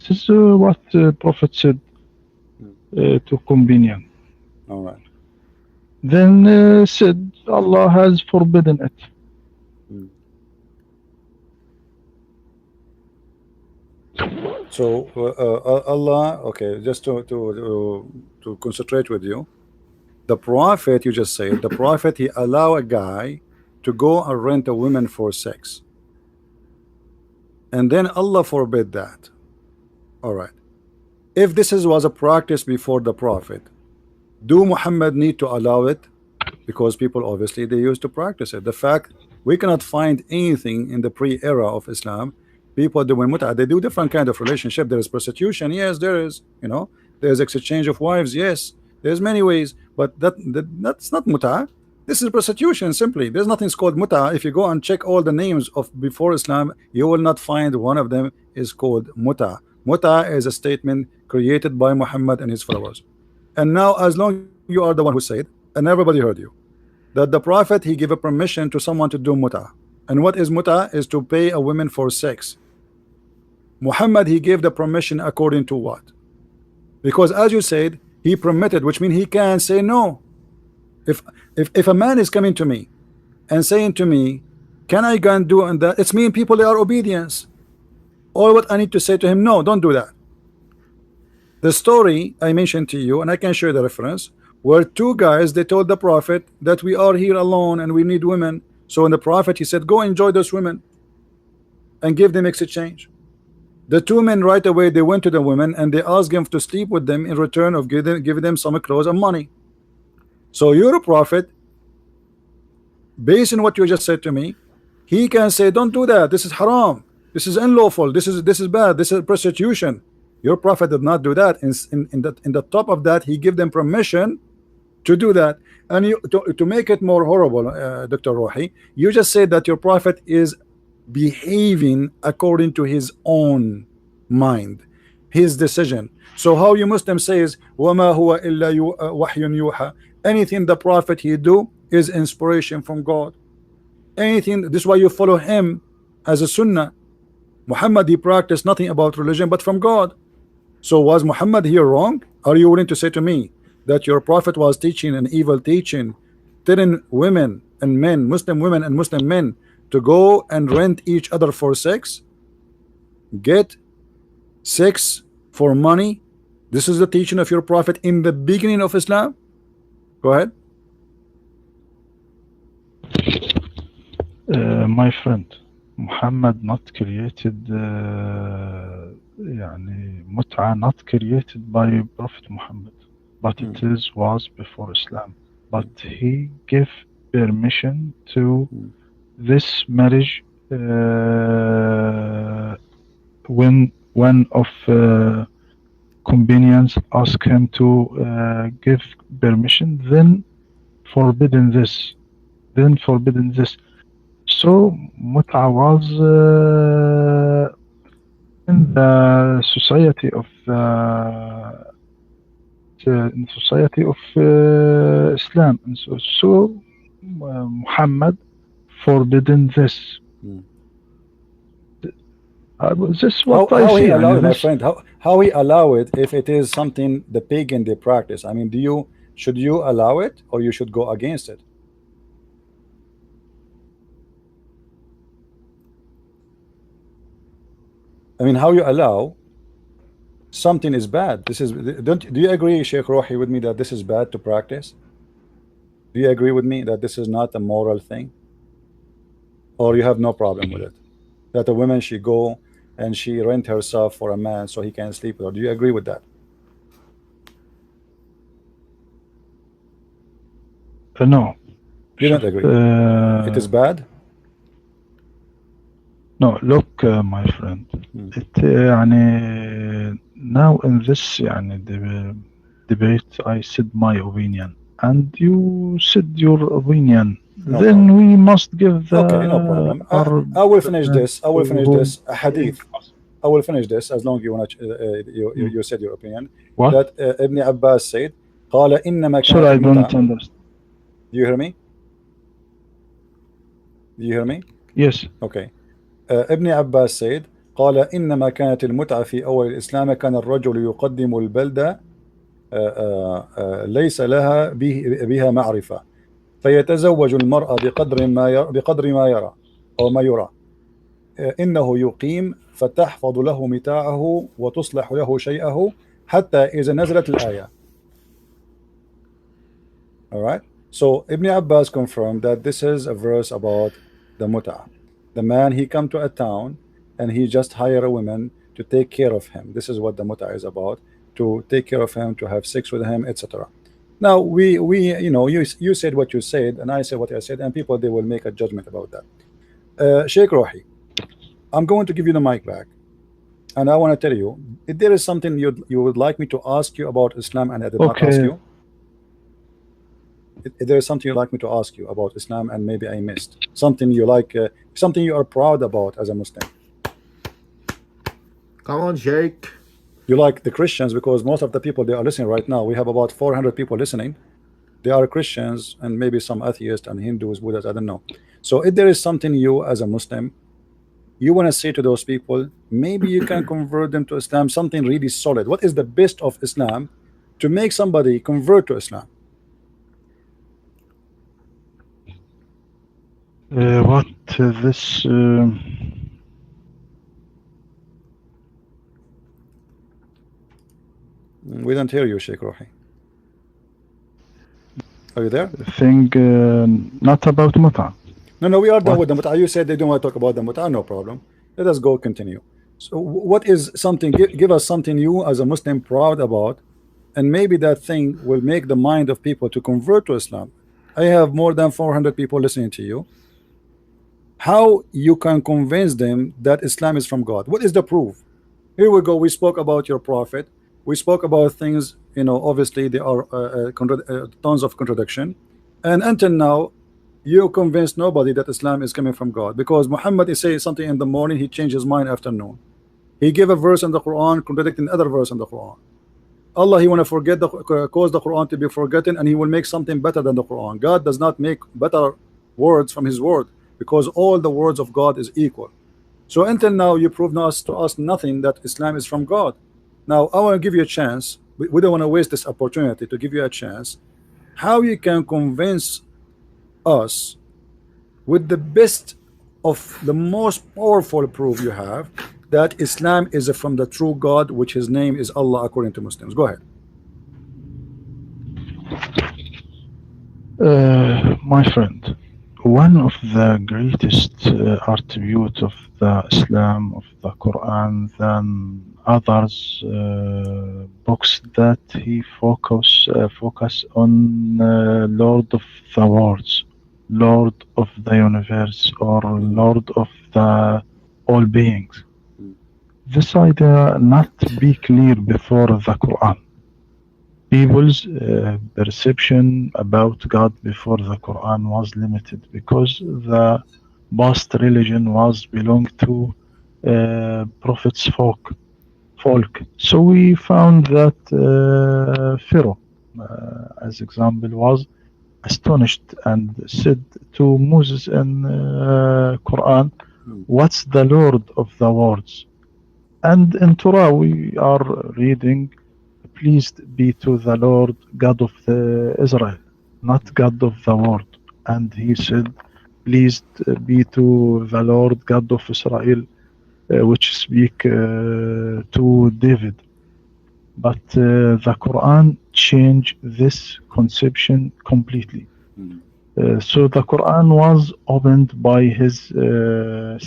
This is what the Prophet said to companion. All right. Then said Allah has forbidden it. So Allah, okay, just to concentrate with you, the Prophet, you just said the Prophet he allow a guy to go and rent a woman for sex, and then Allah forbid that. All right. If this was a practice before the Prophet, do Muhammad need to allow it? Because people obviously they used to practice it. The fact we cannot find anything in the pre-era of Islam, people doing mut'ah, they do different kind of relationship. There is prostitution, yes, there is, there's exchange of wives, yes, there's many ways, but that's not mut'ah. This is prostitution simply. There's nothing called mut'ah. If you go and check all the names of before Islam, you will not find one of them is called mut'ah. Mut'ah is a statement created by Muhammad and his followers. And now, as long you are the one who said, and everybody heard you, that the Prophet he gave a permission to someone to do mut'ah. And what is mut'ah? Is to pay a woman for sex. Muhammad he gave the permission according to what? Because as you said, he permitted, which means he can say no. If a man is coming to me and saying to me, can I go and do and that? It's mean people they are obedience. All what I need to say to him, no, don't do that. The story I mentioned to you, and I can show you the reference, where two guys they told the Prophet that we are here alone and we need women. So when the Prophet he said, go enjoy those women and give them exchange. The two men right away they went to the women and they asked him to sleep with them in return of giving them some clothes and money. So your Prophet, based on what you just said to me, he can say, don't do that. This is haram. This is unlawful. This is bad. This is prostitution. Your Prophet did not do that. In the top of that, he gave them permission to do that. And you, to make it more horrible, Dr. Rohi, you just said that your Prophet is behaving according to his own mind. his decision. So how you Muslim says وَمَا هُوَ إِلَّا وَحْيٌ يُوحَى, anything the prophet he do is inspiration from God. Anything, this is why you follow him as a sunnah. Muhammad, he practiced nothing about religion but from God. So was Muhammad here wrong? Are you willing to say to me that your prophet was teaching an evil teaching, telling women and men, Muslim women and Muslim men, to go and rent each other for sex, get sex for money? This is the teaching of your prophet in the beginning of Islam? Go ahead. My friend, Muhammad not created يعني متعة not created by Prophet Muhammad, but it was before Islam. But he gave permission to this marriage when one of companions asked him to give permission, then forbidden this. So mut'a was in the society of Islam, and so Muhammad forbidden this. This is what I How see. he allow it, my This, friend? How he allow it if it is something the pagan they practice? I mean, should you allow it or you should go against it? I mean, how you allow something is bad? This is, do you agree, Sheikh Rohi, with me that this is bad to practice? Do you agree with me that this is not a moral thing? Or you have no problem with it? That a woman, she go and she rent herself for a man so he can sleep with her. Do you agree with that? no. You don't agree? It is bad? No, look, my friend. It يعني now in this يعني debate, I said my opinion, and you said your opinion. No then problem. we must give the. Okay, no problem. I will finish this. I will finish this. A hadith. I will finish this as long as you want to. You said your opinion. What? That Ibn Abbas said, قال إنما كانت Sorry, I don't المتعة. understand. Do you hear me? Do you hear me? Yes. Okay. ابن عباس said قال إنما كانت المتعة في أول الإسلام كان الرجل يقدم البلدة ليس لها بها معرفة فيتزوج المرأة بقدر ما يرى أو ما يرى إنه يقيم فتحفظ له متاعه وتصلح له شيئه حتى إذا نزلت الآية. Alright, so Ibn Abbas confirmed that this is a verse about the mut'ah. The man, he come to a town and he just hire a woman to take care of him. This is what the mut'ah is about, to take care of him, to have sex with him, etc. Now we you know, you said what you said and I said what I said, and people, they will make a judgment about that. Sheikh Rohi, I'm going to give you the mic back, and I want to tell you, if there is something you would like me to ask you about Islam and I did not ask you, if there is something you'd like me to ask you about Islam and maybe I missed something you like, something you are proud about as a Muslim. Come on, Sheikh. You like the Christians, because most of the people they are listening right now, we have about 400 people listening. They are Christians and maybe some atheists and Hindus, Buddhists, I don't know. So if there is something you as a Muslim you want to say to those people, maybe you can convert them to Islam, something really solid. What is the best of Islam to make somebody convert to Islam? What this We don't hear you, Sheikh Rohi. Are you there? thing not about mut'ah. No, we are done with the mut'ah. You said they don't want to talk about the mut'ah. No problem. Let us go continue. So what is something, give us something you as a Muslim proud about, and maybe that thing will make the mind of people to convert to Islam. I have more than 400 people listening to you. How you can convince them that Islam is from God? What is the proof? Here we go. We spoke about your prophet. We spoke about things, you know, obviously there are tons of contradiction, and until now you convince nobody that Islam is coming from God, because Muhammad is saying something in the morning, he changed his mind after noon. He gave a verse in the Quran contradicting other verse in the Quran. Allah, He want to forget the cause the Quran to be forgotten, and He will make something better than the Quran. God does not make better words from His word, because all the words of God is equal. So until now, you prove to us nothing that Islam is from God. Now I want to give you a chance. We don't want to waste this opportunity to give you a chance. How you can convince us with the best of the most powerful proof you have that Islam is from the true God, which His name is Allah, according to Muslims. Go ahead. My friend, one of the greatest attributes of the Islam, of the Quran, than others books that he focus on Lord of the worlds, Lord of the universe, or Lord of the all beings. This idea not be clear before the Quran. People's perception about God before the Quran was limited because the past religion was belonged to prophets folk. So we found that Pharaoh, as example, was astonished and said to Moses in Quran, "What's the Lord of the worlds?" And in Torah we are reading, "Pleased be to the Lord God of the Israel, not God of the world." And he said, "Pleased be to the Lord God of Israel," which speak to David. But the Quran changed this conception completely. So the Quran was opened by his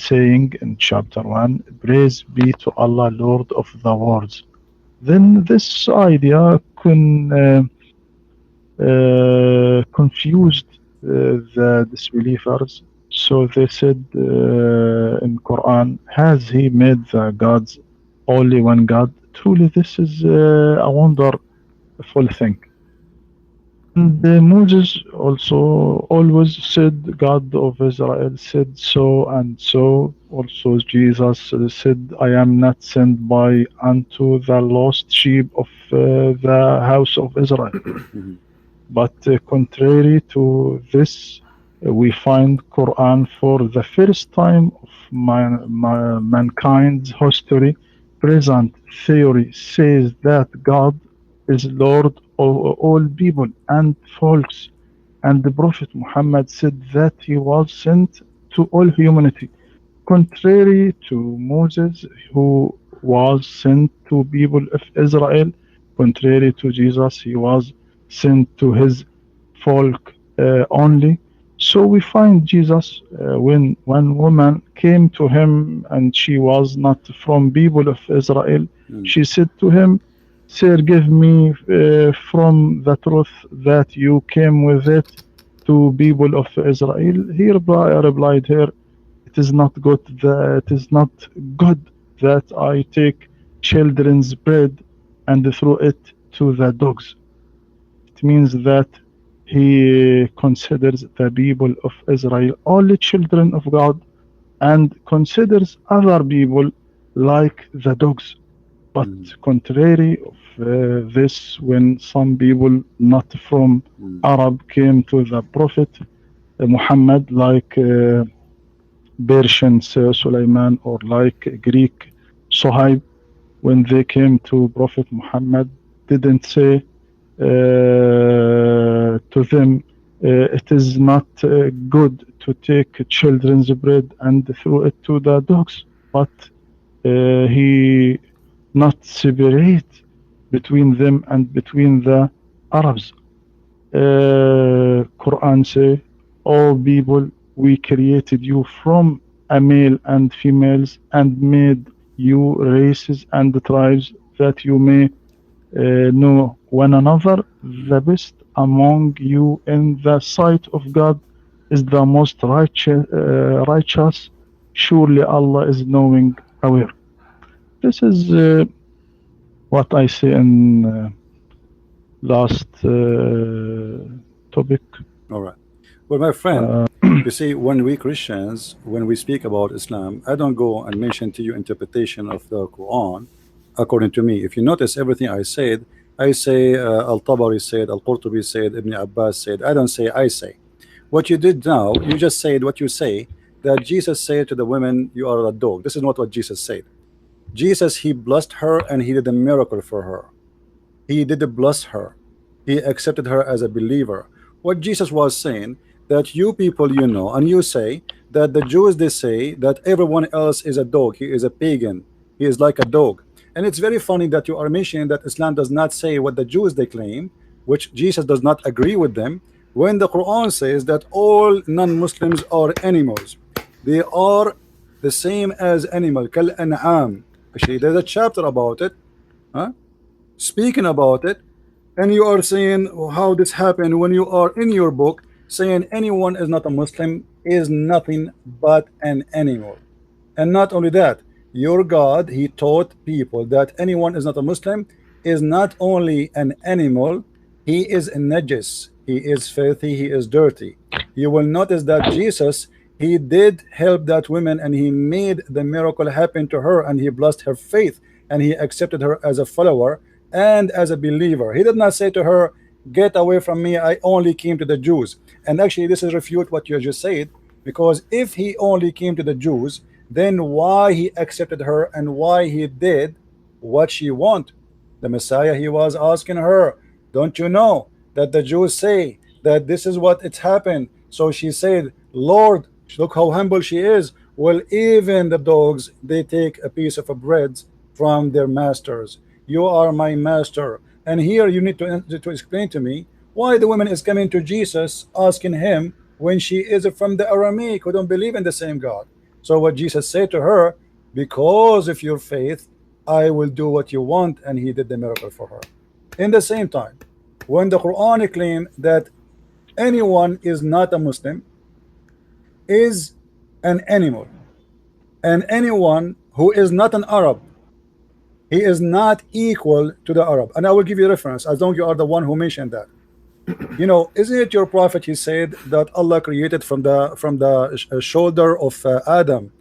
saying in chapter 1, "Praise be to Allah, Lord of the worlds." Then this idea confused the disbelievers. So they said in Quran, "Has he made the gods only one God?" Truly, this is a wonderful thing. And Moses also always said, "God of Israel said so and so." Also, Jesus said, "I am not sent by unto the lost sheep of the house of Israel." But contrary to this, we find Quran for the first time of mankind's history. Present theory says that God is Lord of all people and folks, and the Prophet Muhammad said that he was sent to all humanity, contrary to Moses, who was sent to people of Israel. Contrary to Jesus, he was sent to his folk only. So we find Jesus when one woman came to him and she was not from people of Israel. She said to him, "Sir, give me from the truth that you came with it to people of Israel." He replied her, it is not good that I take children's bread and throw it to the dogs. It means that he considers the people of Israel only children of God and considers other people like the dogs. But contrary of this, when some people not from Arab came to the Prophet Muhammad, like Persian Sulaiman, or like Greek Sohaib, when they came to Prophet Muhammad, didn't say to them, "It is not good to take children's bread and throw it to the dogs," but he not separate between them and between the Arabs. Quran say, "All people, we created you from a male and females and made you races and tribes that you may know one another. The best among you in the sight of God is the most righteous. Surely Allah is knowing, aware." This is what I say in last topic. All right. Well, my friend, Uh, you see, when we Christians, when we speak about Islam, I don't go and mention to you interpretation of the Quran according to me. If you notice everything I say Al-Tabari said, Al-Qurtubi said, Ibn Abbas said. I don't say I say. What you did now, you just said what you say, that Jesus said to the women, you are a dog. This is not what Jesus said. Jesus, he blessed her and he did a miracle for her. He did bless her. He accepted her as a believer. What Jesus was saying, that you people, you know, and you say that the Jews, they say that everyone else is a dog. He is a pagan. He is like a dog. And it's very funny that you are mentioning that Islam does not say what the Jews they claim, which Jesus does not agree with them, when the Quran says that all non-Muslims are animals. They are the same as animal, kal an'am. Actually, there's a chapter about it, huh? Speaking about it, and you are saying how this happened when you are in your book saying anyone is not a Muslim is nothing but an animal. And not only that, your God, he taught people that anyone is not a Muslim is not only an animal, he is a najis, he is filthy, he is dirty. You will notice that Jesus, he did help that woman and he made the miracle happen to her and he blessed her faith and he accepted her as a follower and as a believer. He did not say to her, get away from me, I only came to the Jews. And actually this is refute what you just said, because if he only came to the Jews, then why he accepted her and why he did what she want? The Messiah, he was asking her, don't you know that the Jews say that this is what it's happened? So she said, Lord, look how humble she is. Well, even the dogs, they take a piece of a bread from their masters. You are my master. And here you need to explain to me why the woman is coming to Jesus asking him when she is from the Aramaic who don't believe in the same God. So what Jesus said to her, because of your faith, I will do what you want, and he did the miracle for her. In the same time, when the Quran claims that anyone is not a Muslim is an animal, and anyone who is not an Arab, he is not equal to the Arab. And I will give you a reference, as long as you are the one who mentioned that. You know, isn't it your prophet? He said that Allah created from the shoulder of Adam,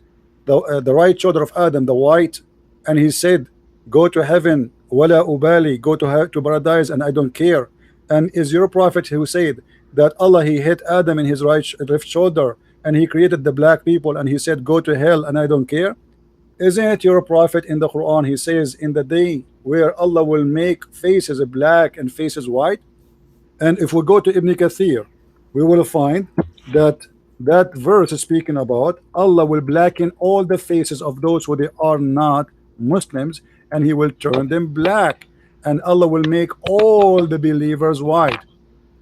the right shoulder of Adam, the white, and he said, "Go to heaven, wala ubali, go to paradise, and I don't care." And is your prophet who said that Allah he hit Adam in his left shoulder, and he created the black people, and he said, "Go to hell, and I don't care." Isn't it your prophet in the Quran? He says, "In the day where Allah will make faces black and faces white." And if we go to Ibn Kathir, we will find that that verse is speaking about Allah will blacken all the faces of those who they are not Muslims, and he will turn them black, and Allah will make all the believers white.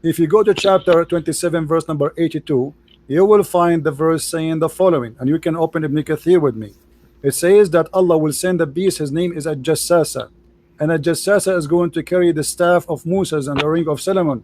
If you go to chapter 27 verse number 82, you will find the verse saying the following, and you can open Ibn Kathir with me. It says that Allah will send a beast, his name is a Jassasa, and a Jassasa is going to carry the staff of Moses and the ring of Solomon,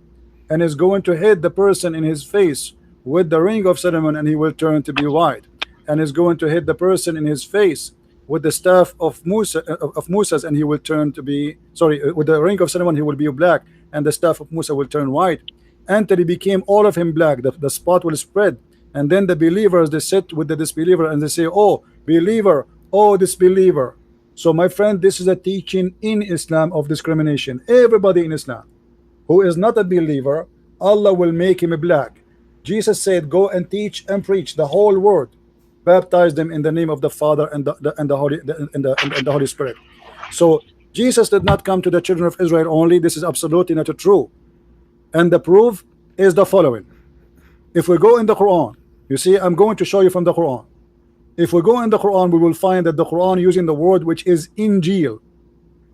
and is going to hit the person in his face with the ring of Solomon, and he will turn to be white, and is going to hit the person in his face with the staff of Moses, and he will turn to be, sorry, with the ring of Solomon he will be black, and the staff of Musa will turn white, until he became all of him black. The spot will spread, and then the believers, they sit with the disbeliever and they say, oh believer, oh disbeliever. So my friend, this is a teaching in Islam of discrimination. Everybody in Islam who is not a believer, Allah will make him black. Jesus said, go and teach and preach the whole world, baptize them in the name of the Father and the Holy Spirit. So Jesus did not come to the children of Israel only. This is absolutely not true. And the proof is the following. If we go in the Quran, you see, I'm going to show you from the Quran. If we go in the Quran, we will find that the Quran using the word which is Injil.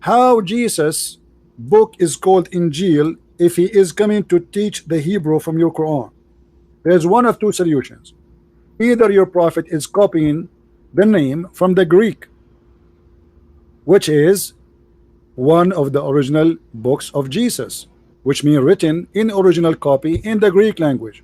How Jesus book is called Injil if he is coming to teach the Hebrew from your Quran? There's one of two solutions. Either your prophet is copying the name from the Greek, which is one of the original books of Jesus, which means written in original copy in the Greek language.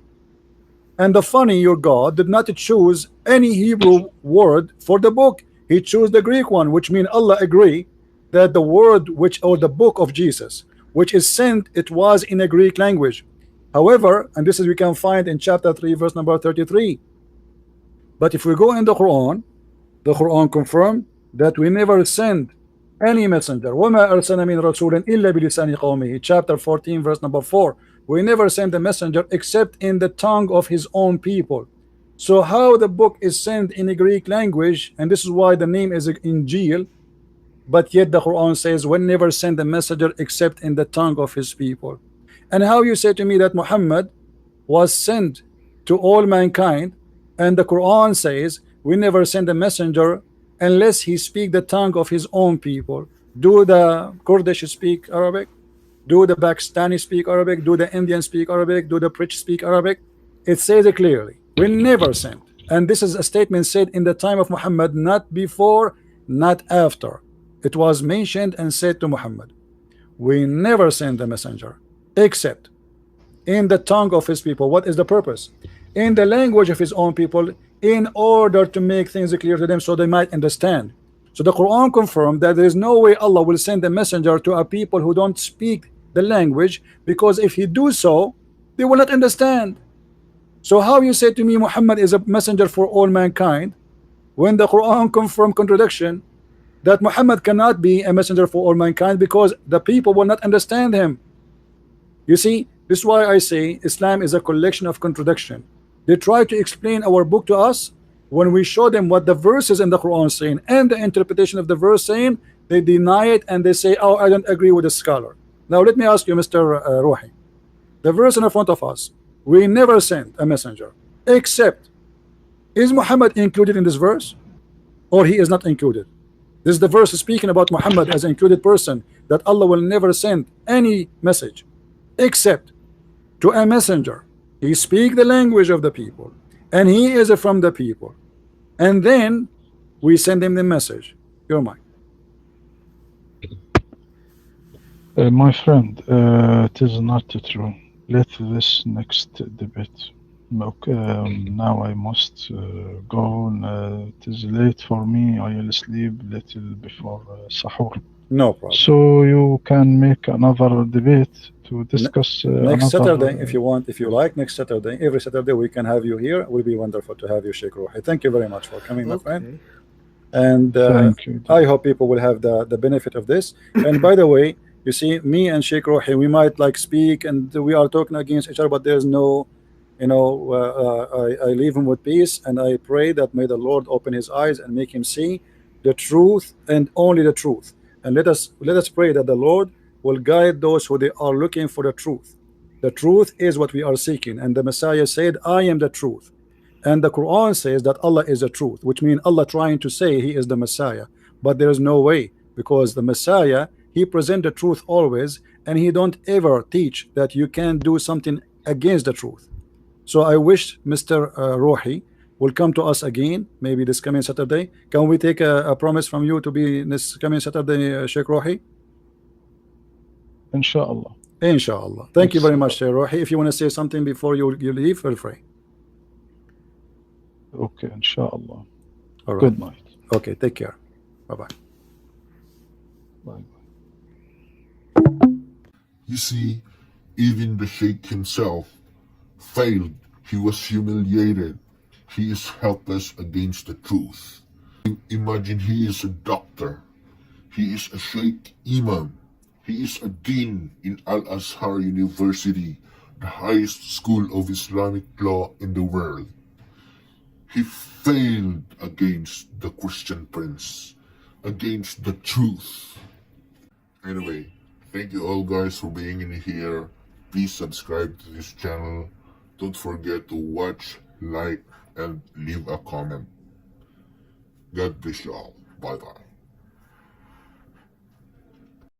And the funny, your God did not choose any Hebrew word for the book. He chose the Greek one, which means Allah agree that the word which, or the book of Jesus, which is sent, it was in a Greek language. However, and this is we can find in chapter 3, verse number 33. But if we go in the Quran confirmed that we never send any messenger. وَمَا أَرْسَلْنَا مِن رَسُولٍ إِلَّا بِلِسَانِ قَوْمِهِ. Chapter 14, verse number 4. We never send a messenger except in the tongue of his own people. So how the book is sent in a Greek language, and this is why the name is Injil, but yet the Quran says we never send a messenger except in the tongue of his people. And how you say to me that Muhammad was sent to all mankind, and the Quran says we never send a messenger unless he speak the tongue of his own people. Do the Kurdish speak Arabic? Do the Pakistani speak Arabic? Do the Indians speak Arabic? Do the British speak Arabic? It says it clearly. We never sent. And this is a statement said in the time of Muhammad, not before, not after. It was mentioned and said to Muhammad, we never send a messenger except in the tongue of his people. What is the purpose? In the language of his own people, in order to make things clear to them so they might understand. So the Quran confirmed that there is no way Allah will send a messenger to a people who don't speak the language, because if he do so, they will not understand. So how you say to me Muhammad is a messenger for all mankind, when the Quran confirmed contradiction, that Muhammad cannot be a messenger for all mankind because the people will not understand him. You see, this is why I say Islam is a collection of contradiction. They try to explain our book to us. When we show them what the verses in the Quran saying and the interpretation of the verse saying, they deny it and they say, oh, I don't agree with the scholar. Now let me ask you, Mr. Ruhi, the verse in front of us, we never sent a messenger except, is Muhammad included in this verse or he is not included? This is the verse speaking about Muhammad as an included person, that Allah will never send any message except to a messenger. He speak the language of the people and he is from the people, and then we send him the message. Your mic. My friend, it is not true. Let this next debate. Okay, now I must go. It is late for me. I will sleep little before sahur. No problem. So you can make another debate to discuss next another, Saturday, if you want, if you like. Next Saturday, every Saturday we can have you here. It will be wonderful to have you, Sheikh Ruhi. Thank you very much for coming, my friend. And Thank you. I hope people will have the benefit of this. And by the way, you see, me and Sheikh Ruhi, we might like speak and we are talking against each other, but there's no, you know, I leave him with peace, and I pray that may the Lord open his eyes and make him see the truth and only the truth. And let us pray that the Lord will guide those who they are looking for the truth. The truth is what we are seeking, and the Messiah said, I am the truth. And the Quran says that Allah is the truth, which means Allah trying to say he is the Messiah. But there is no way, because the Messiah, he present the truth always, and he don't ever teach that you can do something against the truth. So I wish Mr. Ruhi will come to us again, maybe this coming Saturday. Can we take a promise from you to be this coming Saturday, Sheikh Ruhi? Inshallah. Inshallah. Thank you very much, Sheikh Ruhi. If you want to say something before you leave, feel free. Okay, inshallah. All right. Good night. Okay, take care. Bye-bye. Bye. You see, even the Sheikh himself failed. He was humiliated. He is helpless against the truth. Imagine he is a doctor. He is a Sheikh Imam. He is a dean in Al-Azhar University, the highest school of Islamic law in the world. He failed against the Christian prince, against the truth. Anyway, thank you all guys for being in here. Please subscribe to this channel. Don't forget to watch, like, and leave a comment. God bless you all. Bye bye.